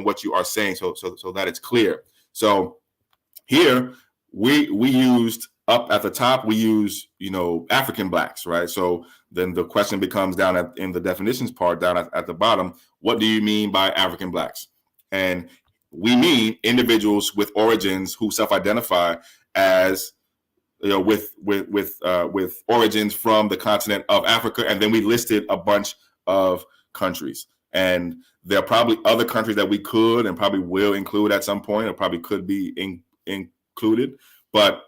what you are saying, so that it's clear. So here we used, up at the top, we use, African Blacks, right? So then the question becomes down in the definitions part, down at the bottom, what do you mean by African Blacks? And we mean individuals with origins who self-identify as, with origins from the continent of Africa. And then we listed a bunch of countries. And there are probably other countries that we could and probably will include at some point, or probably could be included. But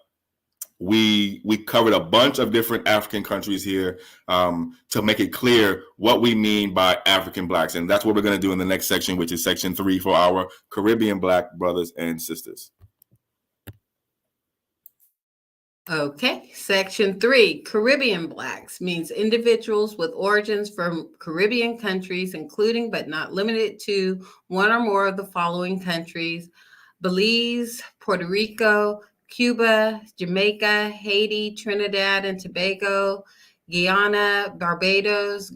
we covered a bunch of different African countries here to make it clear what we mean by African Blacks. And that's what we're going to do in the next section, which is section 3 for our Caribbean Black brothers and sisters. Okay, section 3, Caribbean blacks means individuals with origins from Caribbean countries, including but not limited to one or more of the following countries: Belize, Puerto Rico, Cuba, Jamaica, Haiti, Trinidad and Tobago, Guyana, Barbados,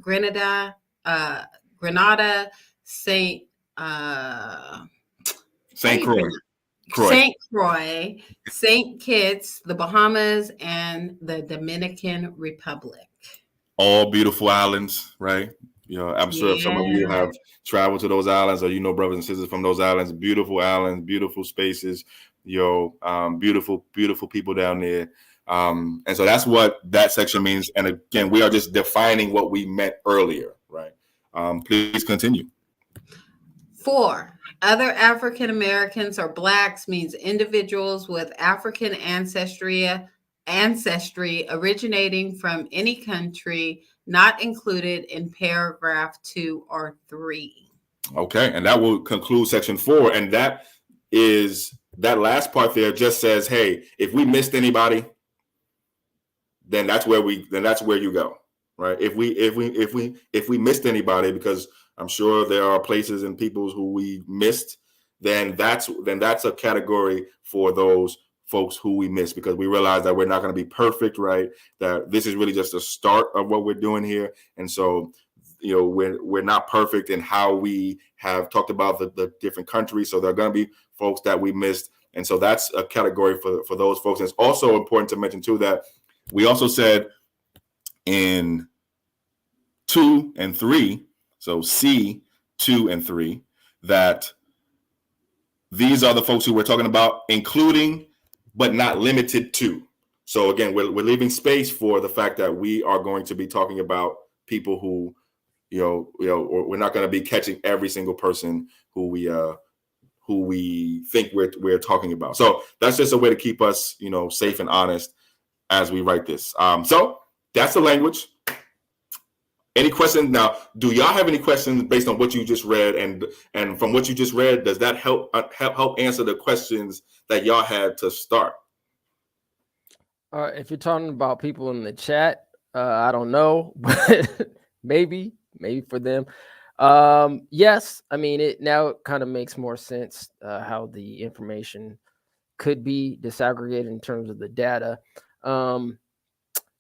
uh, Grenada, Saint, how do St. you Croix. pronounce St. Croix, St. Kitts, the Bahamas, and the Dominican Republic. All beautiful islands, right? You know, I'm sure some of you Yeah. have traveled to those islands, or you know brothers and sisters from those islands. Beautiful islands, beautiful spaces, beautiful, beautiful people down there. And so that's what that section means. And again, we are just defining what we meant earlier, right? Please continue. 4, other African Americans or blacks means individuals with African ancestry originating from any country not included in paragraph 2 or 3. Okay, and that will conclude section 4. And that last part there just says, hey, if we missed anybody, then that's where you go, right? If we missed anybody, because I'm sure there are places and peoples who we missed, then that's a category for those folks who we missed, because we realize that we're not going to be perfect, right? That this is really just the start of what we're doing here. And so, we're not perfect in how we have talked about the different countries. So there are going to be folks that we missed. And so that's a category for those folks. And it's also important to mention too, that we also said in 2 and 3, so C, 2 and 3, that these are the folks who we're talking about, including but not limited to. So again, we're leaving space for the fact that we are going to be talking about people who, we're not going to be catching every single person who we think we're talking about. So that's just a way to keep us, safe and honest as we write this. So that's the language. Any questions? Now, do y'all have any questions based on what you just read? And from what you just read, does that help answer the questions that y'all had to start? If you're talking about people in the chat, I don't know, but maybe for them. Yes, I mean, it now kind of makes more sense how the information could be disaggregated in terms of the data.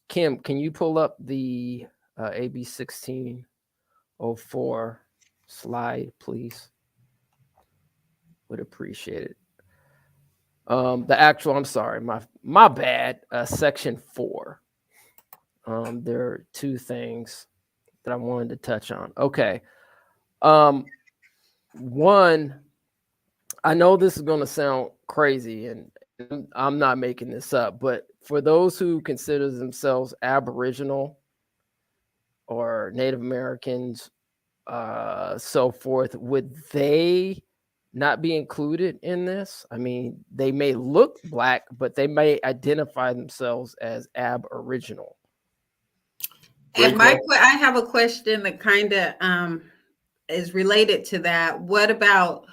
Kim, can you pull up the AB 1604 slide, please? Would appreciate it. I'm sorry, my bad. Section 4. There are 2 things that I wanted to touch on. Okay. One, I know this is going to sound crazy, and I'm not making this up, but for those who consider themselves Aboriginal or Native Americans, so forth, would they not be included in this? I mean, they may look black, but they may identify themselves as Aboriginal. And I have a question that kind of is related to that. What about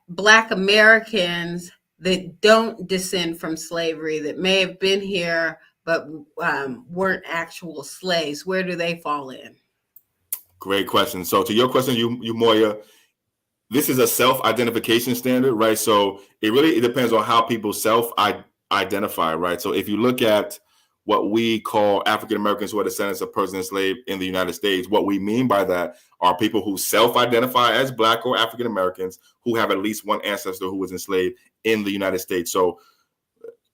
Black Americans that don't descend from slavery, that may have been here but weren't actual slaves? Where do they fall in? Great question. So to your question, you Moya, this is a self-identification standard, right? So it depends on how people self-identify, right? So if you look at what we call African Americans who are descendants of persons enslaved in the United States, what we mean by that are people who self-identify as Black or African Americans who have at least one ancestor who was enslaved in the United States. So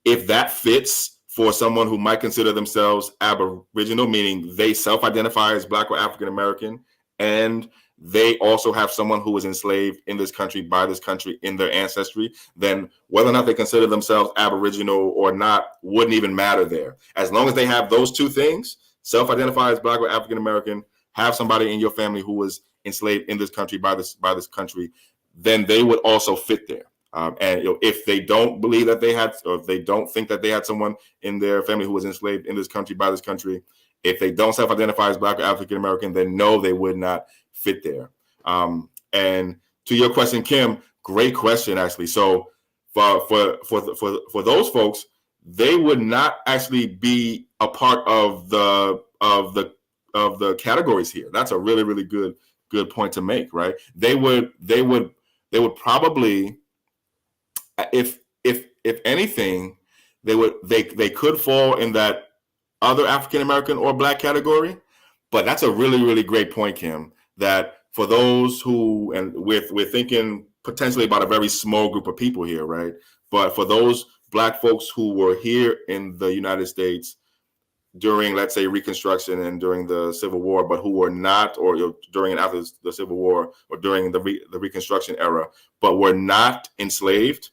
if that fits for someone who might consider themselves Aboriginal, meaning they self-identify as Black or African American, and they also have someone who was enslaved in this country by this country in their ancestry, then whether or not they consider themselves Aboriginal or not wouldn't even matter there. As long as they have those 2 things, self-identify as Black or African American, have somebody in your family who was enslaved in this country by this country, then they would also fit there. And if they don't believe that they had, or if they don't think that they had someone in their family who was enslaved in this country by this country, if they don't self-identify as Black or African American, then no, they would not fit there. And to your question, Kim, great question, actually. So for those folks, they would not actually be a part of the categories here. That's a really, really good point to make, right? They would probably, if anything, they could fall in that other African American or Black category. But that's a really, really great point, Kim, that for those who, and we're thinking potentially about a very small group of people here, right? But for those Black folks who were here in the United States during, let's say, Reconstruction and during the Civil War, but who were not, or during and after the Civil War, or during the Reconstruction era, but were not enslaved,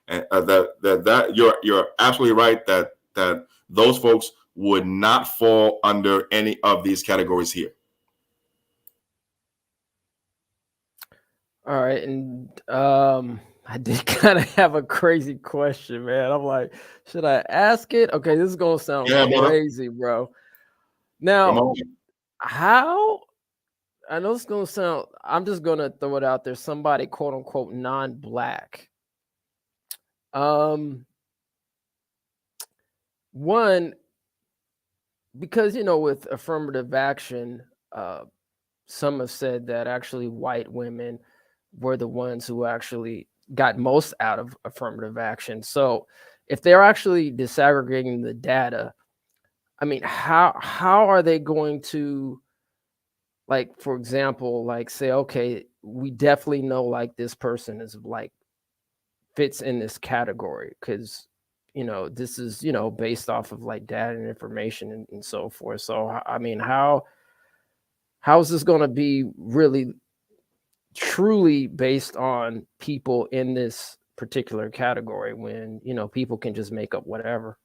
and that you're absolutely right that those folks would not fall under any of these categories here. All right, and I did kind of have a crazy question, man. I'm like, should I ask it? Okay, this is gonna sound crazy, bro. Now, how? I know it's gonna sound. I'm just gonna throw it out there. Somebody, quote unquote, non-Black. One, because with affirmative action, some have said that actually white women were the ones who actually got most out of affirmative action. So if they're actually disaggregating the data, I mean, how are they going to, like, for example, like say, okay, we definitely know like this person is like fits in this category because this is based off of like data and information and so forth. So I mean, how is this going to be really truly based on people in this particular category when people can just make up whatever?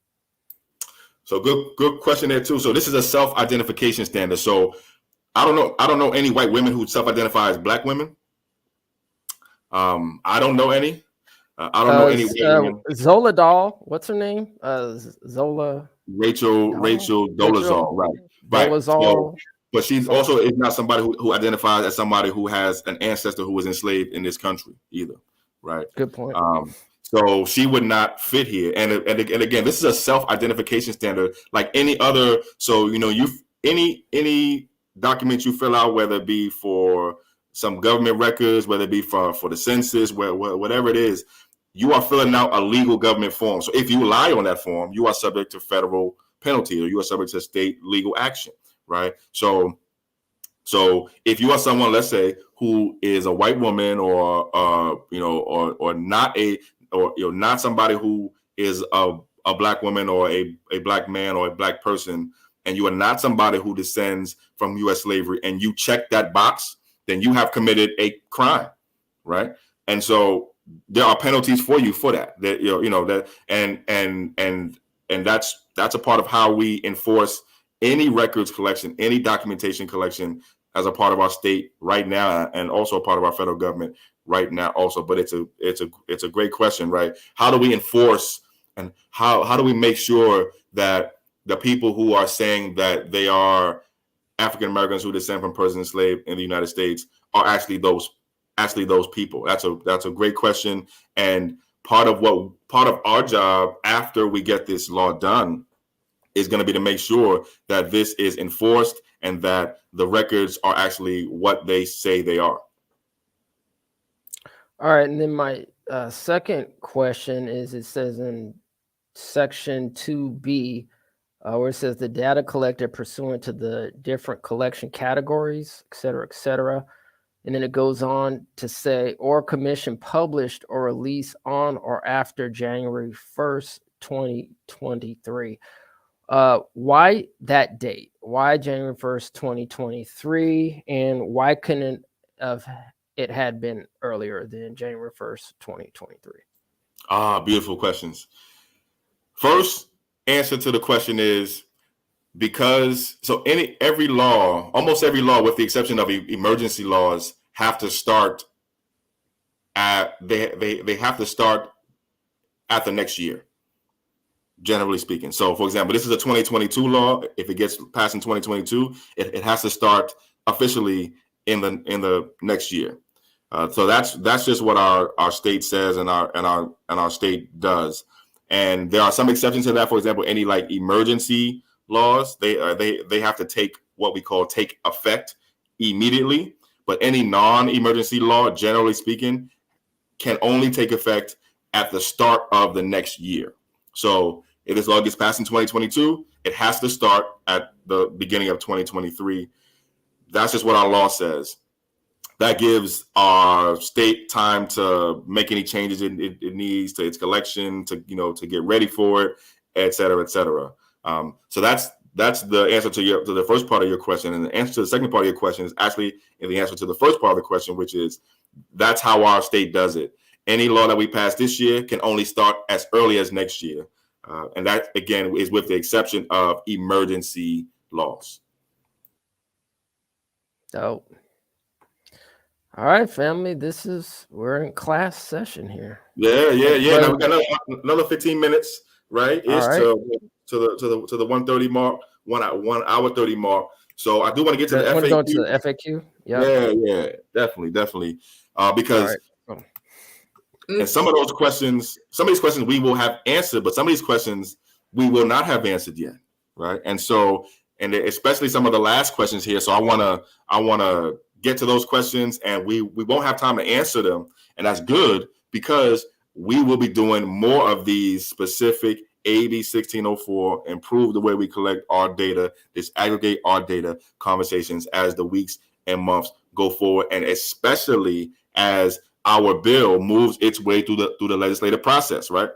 So good question there too. So this is a self-identification standard. So I don't know any white women who self-identify as Black women. I don't know any. I don't know any white women. Zola Doll, what's her name? Zola. Rachel Dolezal, right? Dolezal. But she's also is not somebody who identifies as somebody who has an ancestor who was enslaved in this country either, right? Good point. So she would not fit here. And again, this is a self-identification standard like any other. So any document you fill out, whether it be for some government records, whether it be for the census, whatever it is, you are filling out a legal government form. So if you lie on that form, you are subject to federal penalty, or you are subject to state legal action. Right. So if you are someone, let's say, who is a white woman or not somebody who is a Black woman or a Black man or a Black person, and you are not somebody who descends from U.S. slavery, and you check that box, then you have committed a crime. Right. And so there are penalties for you for that. And that's a part of how we enforce any records collection, any documentation collection as a part of our state right now, and also a part of our federal government right now also. But it's a great question, right? How do we enforce, and how do we make sure that the people who are saying that they are African Americans who descend from persons enslaved in the United States are actually those people? That's a great question. And part of our job after we get this law done is going to be to make sure that this is enforced and that the records are actually what they say they are. All right. And then my second question is, it says in section 2B, where it says the data collected pursuant to the different collection categories, et cetera, and then it goes on to say, or commission published or released on or after January 1st, 2023. Why that date? Why January 1st, 2023? And why couldn't it had been earlier than January 1st, 2023? Beautiful questions. First answer to the question is because almost every law, with the exception of emergency laws, have to start they have to start at the next year, generally speaking. So, for example, this is a 2022 law. If it gets passed in 2022, it has to start officially in the next year. So that's just what our state says and our state does. And there are some exceptions to that. For example, any like emergency laws, they have to take what we call take effect immediately. But any non-emergency law, generally speaking, can only take effect at the start of the next year. So if this law gets passed in 2022, it has to start at the beginning of 2023. That's just what our law says. That gives our state time to make any changes it needs to its collection, to get ready for it, et cetera, et cetera. So that's the answer to the first part of your question. And the answer to the second part of your question is actually in the answer to the first part of the question, which is that's how our state does it. Any law that we pass this year can only start as early as next year. And that, again, is with the exception of emergency laws. Dope. All right, family. We're in class session here. Yeah. Now we got another 15 minutes, right? It's right. to the 1:30 mark, 1 hour 30 mark. So I do want to get to the FAQ. Go to the FAQ. Yeah, definitely. Because and some of these questions we will have answered, but some of these questions we will not have answered yet, right? And so, and especially some of the last questions here. So I wanna get to those questions, and we won't have time to answer them, and that's good because we will be doing more of these specific AB 1604, improve the way we collect our data, disaggregate our data conversations as the weeks and months go forward, and especially as our bill moves its way through the legislative process, right?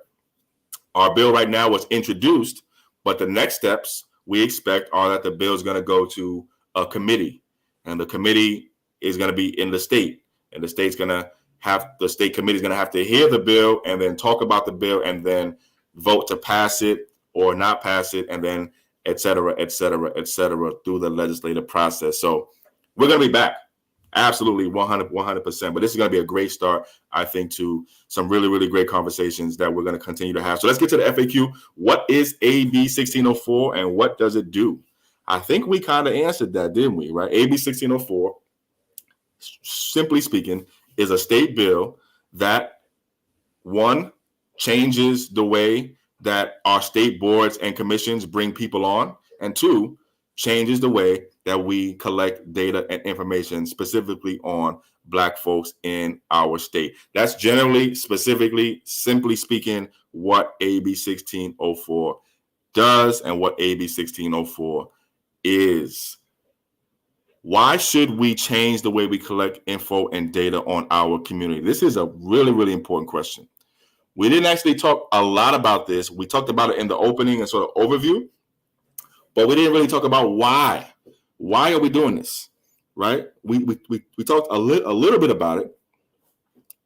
Our bill right now was introduced, but the next steps we expect are that the bill is going to go to a committee, and the committee is going to be in the state, and the state committee is going to have to hear the bill and then talk about the bill and then vote to pass it or not pass it, and then et cetera, through the legislative process. So we're going to be back. Absolutely, 100%. But this is going to be a great start, I think, to some really, really great conversations that we're going to continue to have. So let's get to the FAQ. What is AB 1604 and what does it do? I think we kind of answered that, didn't we? Right? AB 1604, simply speaking, is a state bill that, one, changes the way that our state boards and commissions bring people on, and two, changes the way that we collect data and information specifically on Black folks in our state. That's generally, specifically, simply speaking, what AB 1604 does and what AB 1604 is. Why should we change the way we collect info and data on our community? This is a really, really important question. We didn't actually talk a lot about this. We talked about it in the opening and sort of overview, but we didn't really talk about why. Why are we doing this, right? We talked a little bit about it.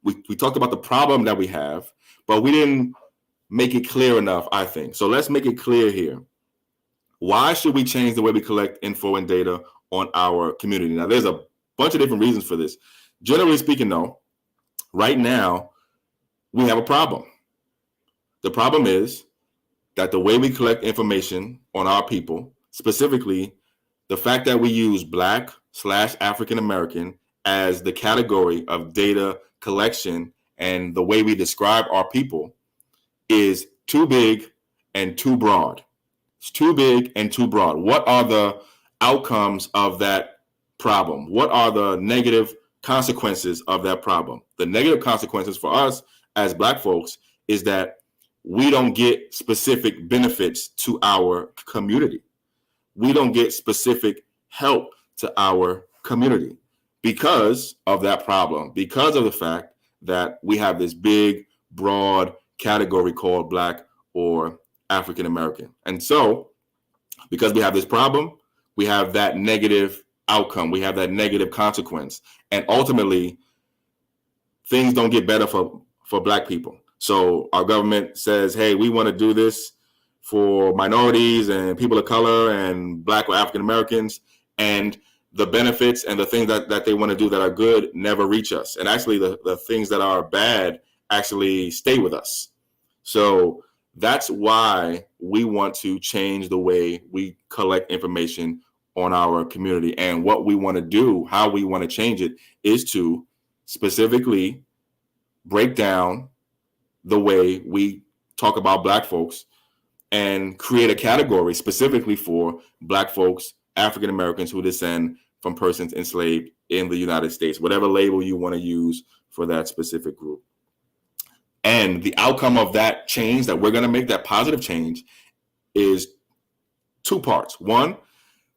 We talked about the problem that we have, but we didn't make it clear enough, I think. So let's make it clear here. Why should we change the way we collect info and data on our community? Now, there's a bunch of different reasons for this. Generally speaking, though, right now, we have a problem. The problem is that the way we collect information on our people, specifically the fact that we use Black/African American as the category of data collection and the way we describe our people, is too big and too broad. It's too big and too broad. What are the outcomes of that problem? What are the negative consequences of that problem? The negative consequences for us as Black folks is that we don't get specific benefits to our community. We don't get specific help to our community because of that problem, because of the fact that we have this big, broad category called Black or African American. And so, because we have this problem, we have that negative outcome, we have that negative consequence. And ultimately, things don't get better for Black people. So our government says, hey, we want to do this for minorities and people of color and Black or African Americans, and the benefits and the things that they want to do that are good never reach us. And actually the things that are bad actually stay with us. So that's why we want to change the way we collect information on our community. And what we want to do, how we want to change it, is to specifically break down the way we talk about Black folks and create a category specifically for Black folks, African Americans who descend from persons enslaved in the United States, whatever label you want to use for that specific group. And the outcome of that change that we're going to make, that positive change, is two parts. One,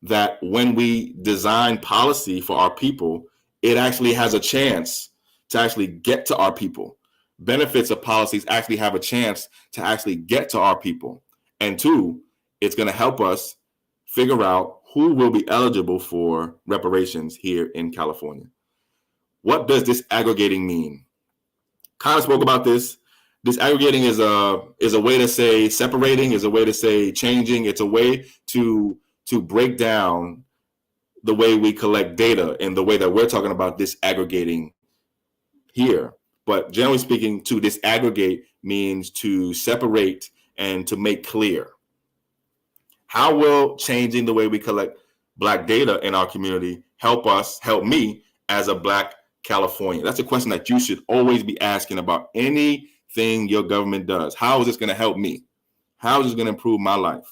that when we design policy for our people, it actually has a chance to actually get to our people. Benefits of policies actually have a chance to actually get to our people. And two, it's going to help us figure out who will be eligible for reparations here in California. What does disaggregating mean? Kind of spoke about this. Disaggregating is a way to say separating, is a way to say changing. It's a way to break down the way we collect data in the way that we're talking about disaggregating here. But generally speaking, to disaggregate means to separate and to make clear. How will changing the way we collect Black data in our community help me as a Black Californian? That's a question that you should always be asking about anything your government does. How is this going to help me? How is this going to improve my life?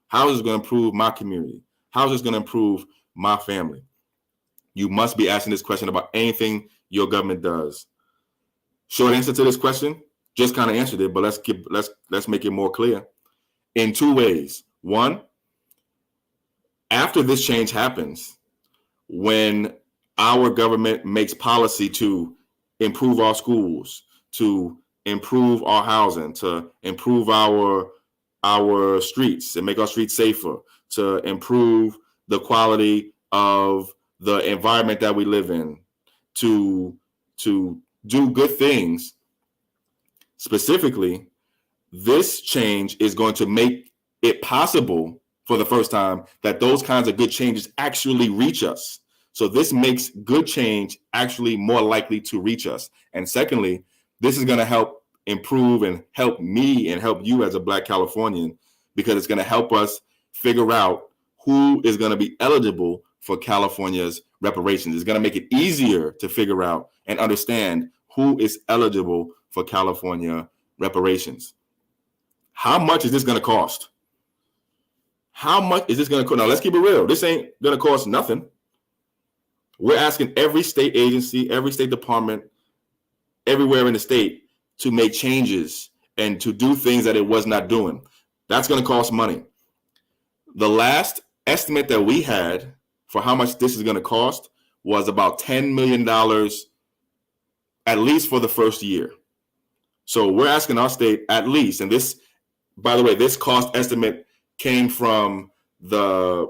How is this going to improve my community? How is this going to improve my family? You must be asking this question about anything your government does. Short answer to this question, just kind of answered it, but let's make it more clear in two ways. One, after this change happens, when our government makes policy to improve our schools, to improve our housing, to improve our streets and make our streets safer, to improve the quality of the environment that we live in, to do good things, specifically, this change is going to make it possible for the first time that those kinds of good changes actually reach us. So this makes good change actually more likely to reach us. And secondly, this is going to help improve and help me and help you as a Black Californian, because it's going to help us figure out who is going to be eligible for California's reparations. It's going to make it easier to figure out and understand who is eligible for California reparations. How much is this going to cost? How much is this going to cost? Now, let's keep it real. This ain't going to cost nothing. We're asking every state agency, every state department, everywhere in the state to make changes and to do things that it was not doing. That's going to cost money. The last estimate that we had for how much this is going to cost was about $10 million, at least for the first year. So we're asking our state at least, and this, by the way, this cost estimate came from the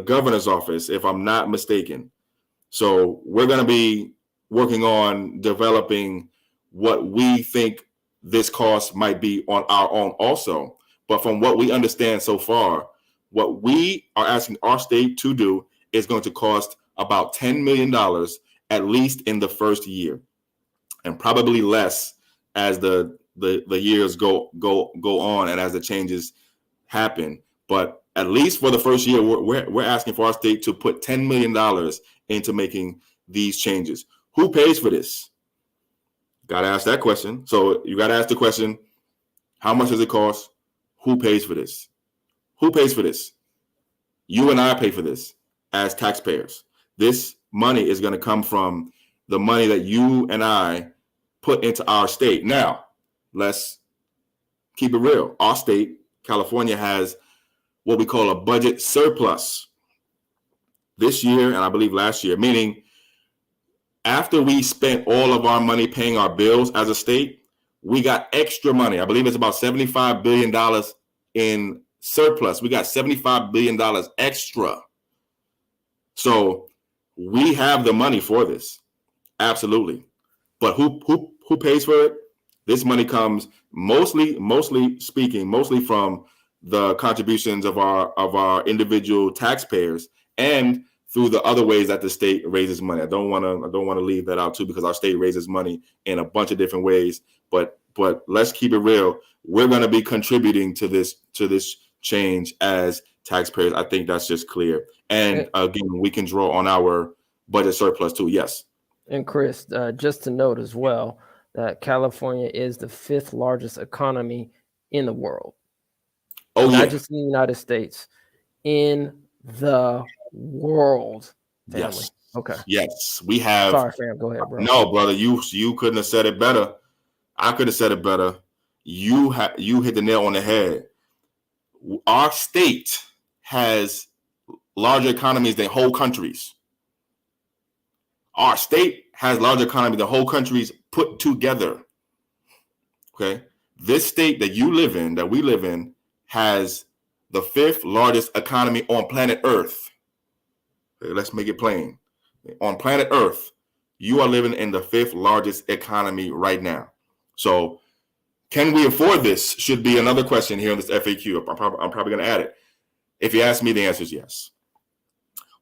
governor's office, if I'm not mistaken. So we're going to be working on developing what we think this cost might be on our own also. But from what we understand so far, what we are asking our state to do is going to cost about $10 million, at least in the first year, and probably less as the years go on and as the changes happen. But at least for the first year, we're asking for our state to put $10 million into making these changes. Who pays for this? Got to ask that question. So you got to ask the question, how much does it cost? Who pays for this? Who pays for this? You and I pay for this as taxpayers. This money is going to come from the money that you and I put into our state. Now, let's keep it real. Our state, California, has what we call a budget surplus this year, and I believe last year, meaning after we spent all of our money paying our bills as a state, we got extra money. I believe it's about $75 billion in surplus. We got $75 billion extra. So we have the money for this. Absolutely. But who pays for it? This money comes mostly from the contributions of our individual taxpayers and through the other ways that the state raises money. I don't want to leave that out too, because our state raises money in a bunch of different ways. But let's keep it real. We're going to be contributing to this change as taxpayers. I think that's just clear. And again, we can draw on our budget surplus too. Yes. And Chris, just to note as well that California is the 5th largest economy in the world. Oh, Not yeah. just in the United States, in the world, family. Yes. Okay. Yes. We have. Sorry, fam. Go ahead, bro. No, brother, you couldn't have said it better. I could have said it better. You hit the nail on the head. Our state has larger economies than whole countries. Our state has larger economies than whole countries put together. Okay. This state that you live in, that we live in, has the 5th largest economy on planet Earth. Okay, let's make it plain. On planet Earth, you are living in the 5th largest economy right now. So, can we afford this? Should be another question here in this FAQ. I'm probably going to add it. If you ask me, the answer is yes.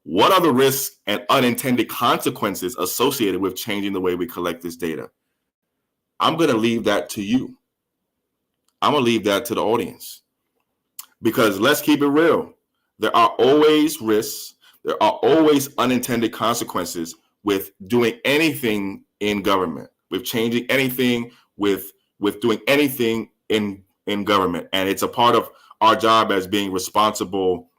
What are the risks and unintended consequences associated with changing the way we collect this data? I'm going to leave that to you. I'm going to leave that to the audience. Because let's keep it real. There are always risks. There are always unintended consequences with doing anything in government, with changing anything, with doing anything in government. And it's a part of our job as being responsible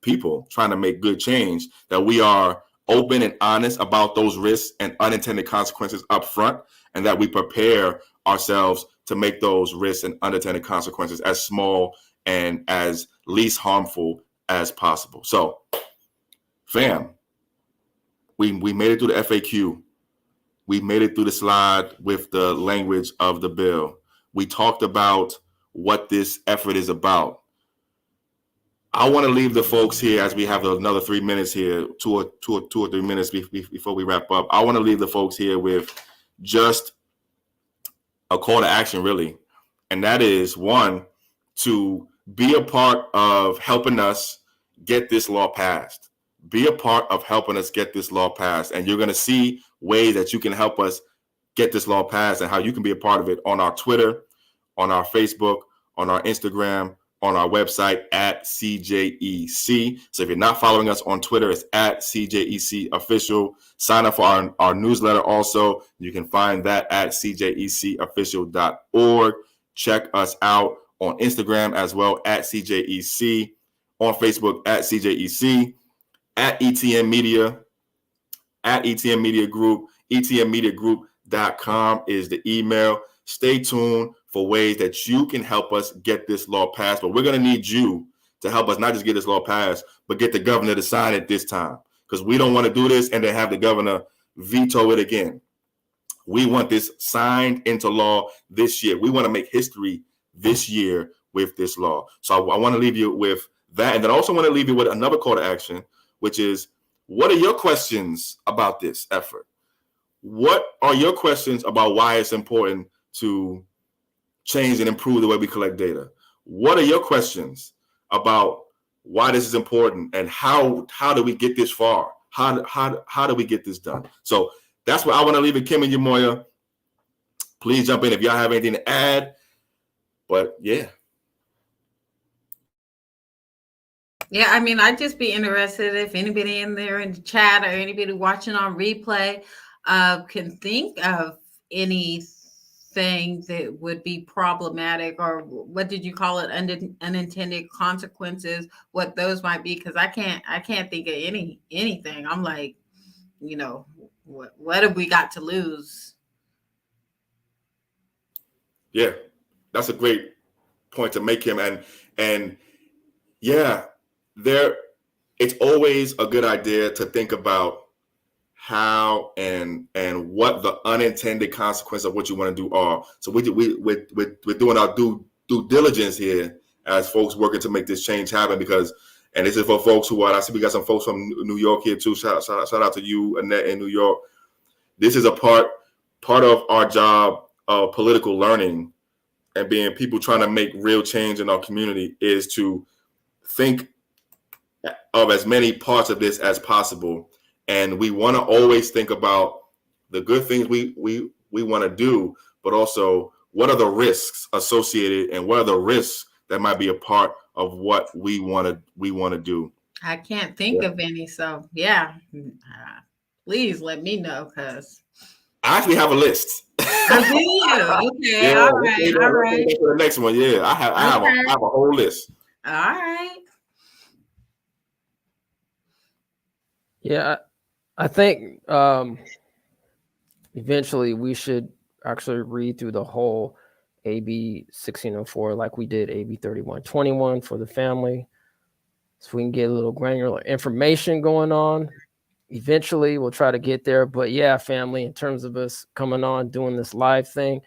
people trying to make good change, that we are open and honest about those risks and unintended consequences up front, and that we prepare ourselves to make those risks and unintended consequences as small and as least harmful as possible. So, fam, we made it through the FAQ. We made it through the slide with the language of the bill. We talked about what this effort is about. I want to leave the folks here, as we have another 3 minutes here, two or 3 minutes before we wrap up. I want to leave the folks here with just a call to action, really. And that is, one, to be a part of helping us get this law passed. Be a part of helping us get this law passed. And you're going to see ways that you can help us get this law passed and how you can be a part of it on our Twitter, on our Facebook, on our Instagram, on our website at CJEC. So if you're not following us on Twitter, it's at CJEC Official. Sign up for our newsletter also. You can find that at CJECofficial.org. Check us out on Instagram as well at CJEC, on Facebook at CJEC, at ETM Media, at ETM Media Group. ETMmediagroup.com is the email. Stay tuned for ways that you can help us get this law passed. But we're going to need you to help us not just get this law passed, but get the governor to sign it this time. Because we don't want to do this and then have the governor veto it again. We want this signed into law this year. We want to make history this year with this law. So I want to leave you with that. And then I also want to leave you with another call to action, which is, what are your questions about this effort? What are your questions about why it's important to change and improve the way we collect data? What are your questions about why this is important, and how do we get this far? How do we get this done? So that's what I want to leave it. Kim and Yamoya, please jump in if y'all have anything to add. But yeah. Yeah, I mean, I'd just be interested if anybody in there in the chat or anybody watching on replay can think of anything that would be problematic, or what did you call it, unintended consequences, what those might be, because I can't think of anything. I'm like, what have we got to lose? Yeah, that's a great point to make, him. And yeah, it's always a good idea to think about how and what the unintended consequences of what you want to do are. So we're doing our due diligence here as folks working to make this change happen. Because, and this is for folks who are, I see we got some folks from New York here too. Shout out to you, Annette, in New York. This is a part of our job of political learning and being people trying to make real change in our community, is to think of as many parts of this as possible. And we want to always think about the good things we want to do, but also what are the risks associated, and what are the risks that might be a part of what we want to do. I can't think of any. So yeah, please let me know, because I actually have a list. Oh, do you? Okay, Yeah, all let's right, wait all on- let's right, wait for the next one. Yeah, I have a whole list. all right. Yeah, I think eventually we should actually read through the whole AB 1604 like we did AB 3121 for the family, so we can get a little granular information going on. Eventually we'll try to get there. But yeah, family, in terms of us coming on doing this live thing,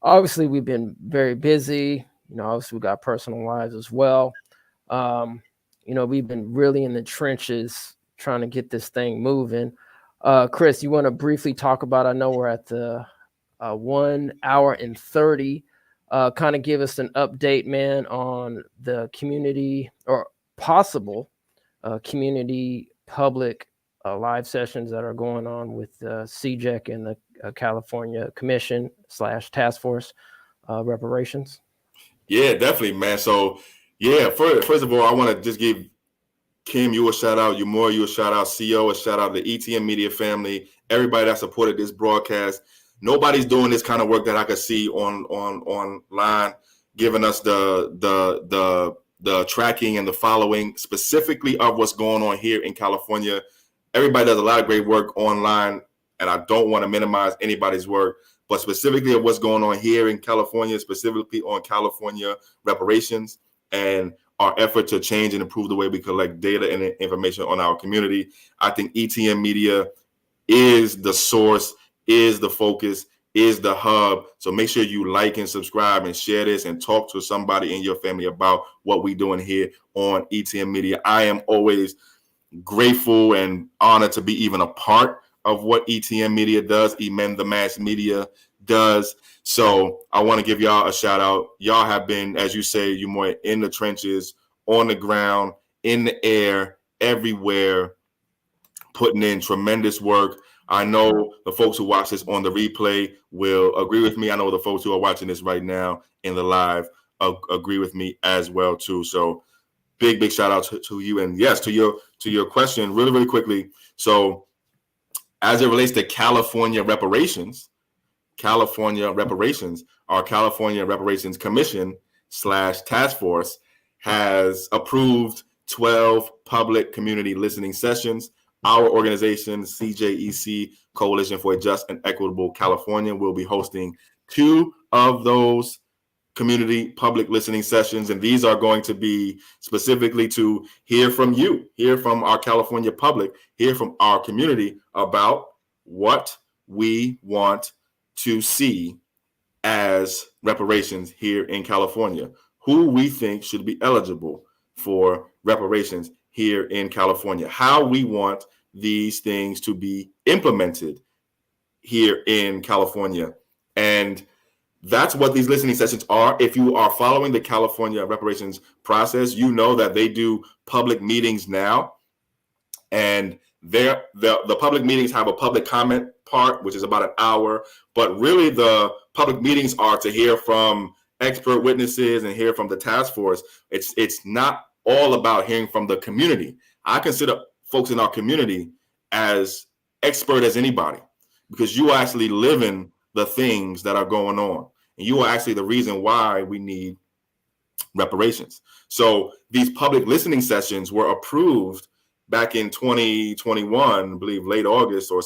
obviously we've been very busy. Obviously we got personal lives as well. We've been really in the trenches trying to get this thing moving. Chris, you want to briefly talk about, I know we're at the 1 hour and 30, kind of give us an update, man, on the community or possible community public live sessions that are going on with CJEC and the California Commission / Task Force reparations. Yeah, definitely, man. So yeah, first of all, I want to just give Kim, you a shout out, you a shout out, CO, a shout out to the ETM Media family, everybody that supported this broadcast. Nobody's doing this kind of work that I could see online, giving us the tracking and the following specifically of what's going on here in California. Everybody does a lot of great work online, and I don't want to minimize anybody's work, but specifically of what's going on here in California, specifically on California reparations and our effort to change and improve the way we collect data and information on our community. I think ETM Media is the source, is the focus, is the hub. So make sure you like and subscribe and share this and talk to somebody in your family about what we're doing here on ETM Media. I am always grateful and honored to be even a part of what ETM Media does, the Mass Media does. So I want to give y'all a shout out. Y'all have been, as you say, you more in the trenches, on the ground, in the air, everywhere, putting in tremendous work. I know the folks who watch this on the replay will agree with me. I know the folks who are watching this right now in the live agree with me as well too. So big shout out to you. And yes, to your question, really, really quickly. So as it relates to California reparations, our California Reparations Commission / Task Force has approved 12 public community listening sessions. Our organization, CJEC, Coalition for a Just and Equitable California, will be hosting 2 of those community public listening sessions. And these are going to be specifically to hear from you, hear from our California public, hear from our community about what we want to see as reparations here in California, who we think should be eligible for reparations here in California, how we want these things to be implemented here in California. And that's what these listening sessions are. If you are following the California reparations process, you know that they do public meetings now. And the public meetings have a public comment part, which is about an hour. But really, the public meetings are to hear from expert witnesses and hear from the task force. It's not all about hearing from the community. I consider folks in our community as expert as anybody, because you are actually living the things that are going on. And you are actually the reason why we need reparations. So these public listening sessions were approved back in 2021, I believe late August or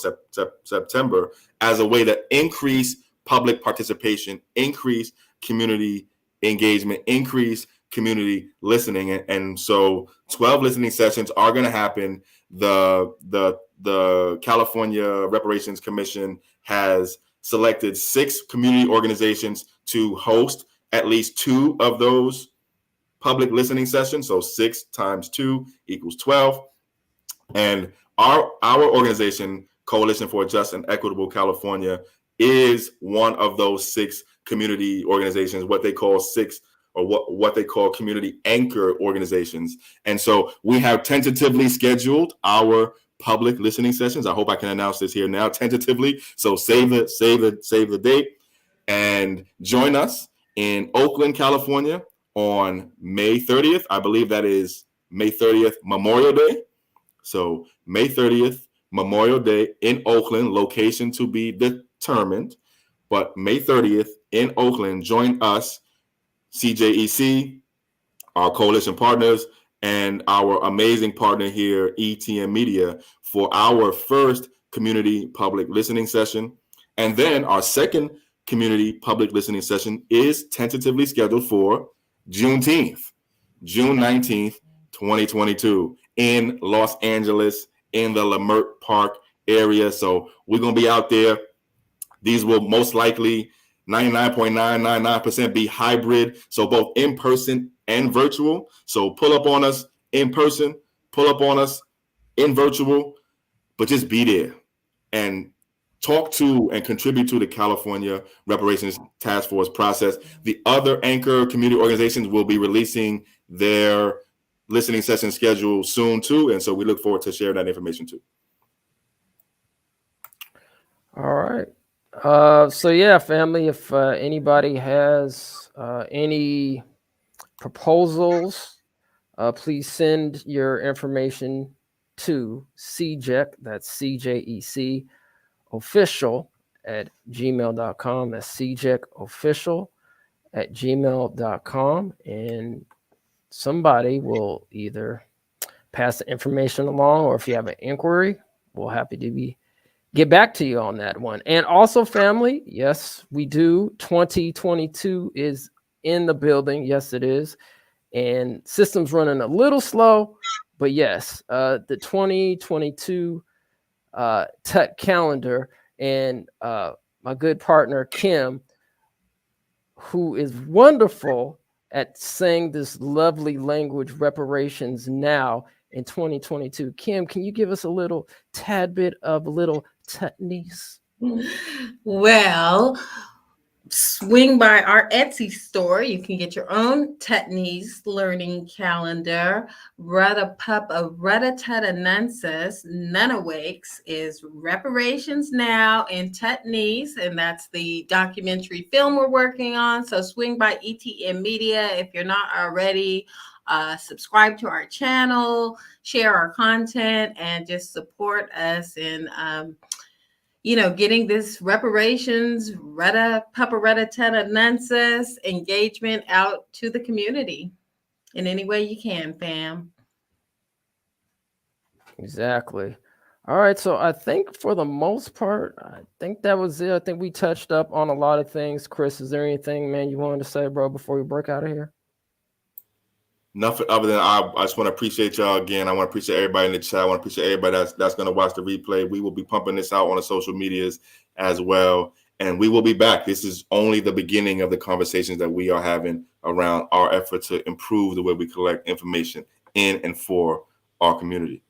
September, as a way to increase public participation, increase community engagement, increase community listening. And so 12 listening sessions are going to happen. The California Reparations Commission has selected 6 community organizations to host at least 2 of those public listening sessions. So 6 times 2 equals 12. And our organization, Coalition for a Just and Equitable California, is one of those 6 community organizations, what they call 6 or what they call community anchor organizations. And so we have tentatively scheduled our public listening sessions. I hope I can announce this here now, tentatively. So save the date and join us in Oakland, California on May 30th. I believe that is May 30th, Memorial Day. So May 30th, Memorial Day in Oakland, location to be determined, but May 30th in Oakland, join us, CJEC, our coalition partners, and our amazing partner here, ETM Media, for our first community public listening session. And then our second community public listening session is tentatively scheduled for Juneteenth, June 19th, 2022, in Los Angeles, in the Leimert Park area. So we're going to be out there. These will most likely 99.999% be hybrid, so both in person and virtual. So pull up on us in person, pull up on us in virtual, but just be there and talk to and contribute to the California Reparations Task Force process. The other anchor community organizations will be releasing their listening session schedule soon too, and so we look forward to sharing that information too. All right. So yeah, family, if anybody has any proposals, please send your information to CJEC, that's CJEC official at gmail.com. That's CJEC official at gmail.com. And somebody will either pass the information along, or if you have an inquiry, we'll happy to get back to you on that one. And also, family, yes, we do. 2022 is in the building. Yes, it is. And system's running a little slow, but yes, the 2022 tech calendar, and my good partner, Kim, who is wonderful at saying this lovely language, reparations now in 2022. Kim, can you give us a little tad bit of a little Tutnese? Well, swing by our Etsy store. You can get your own Tutnese learning calendar. Rutta Puppa Rutatanensis Nunawakes is Reparations Now in Tutnese, and that's the documentary film we're working on. So swing by ETM Media if you're not already. Subscribe to our channel, share our content, and just support us in getting this reparations, Rutta Puppa Rutatanensis engagement out to the community in any way you can, fam. Exactly. All right. So I think for the most part, I think that was it. I think we touched up on a lot of things. Chris, is there anything, man, you wanted to say, bro, before we break out of here? Nothing other than I just want to appreciate y'all again. I want to appreciate everybody in the chat. I want to appreciate everybody that's going to watch the replay. We will be pumping this out on the social medias as well. And we will be back. This is only the beginning of the conversations that we are having around our effort to improve the way we collect information in and for our community.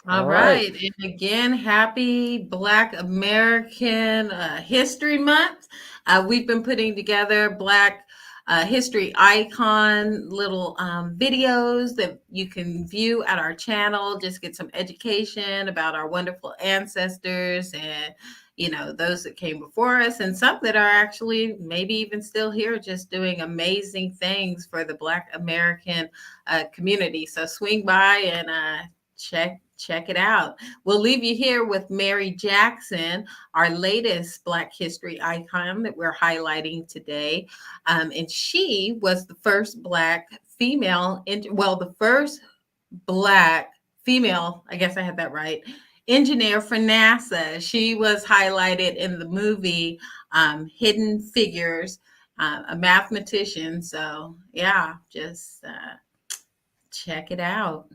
All right. And again, happy Black American History Month. We've been putting together Black history icon little videos that you can view at our channel. Just get some education about our wonderful ancestors and those that came before us, and some that are actually maybe even still here just doing amazing things for the Black American community. So swing by and check it out. We'll leave you here with Mary Jackson, our latest Black history icon that we're highlighting today. And she was the first Black female, the first Black female, I guess I had that right, engineer for NASA. She was highlighted in the movie Hidden Figures, a mathematician. So yeah, just check it out.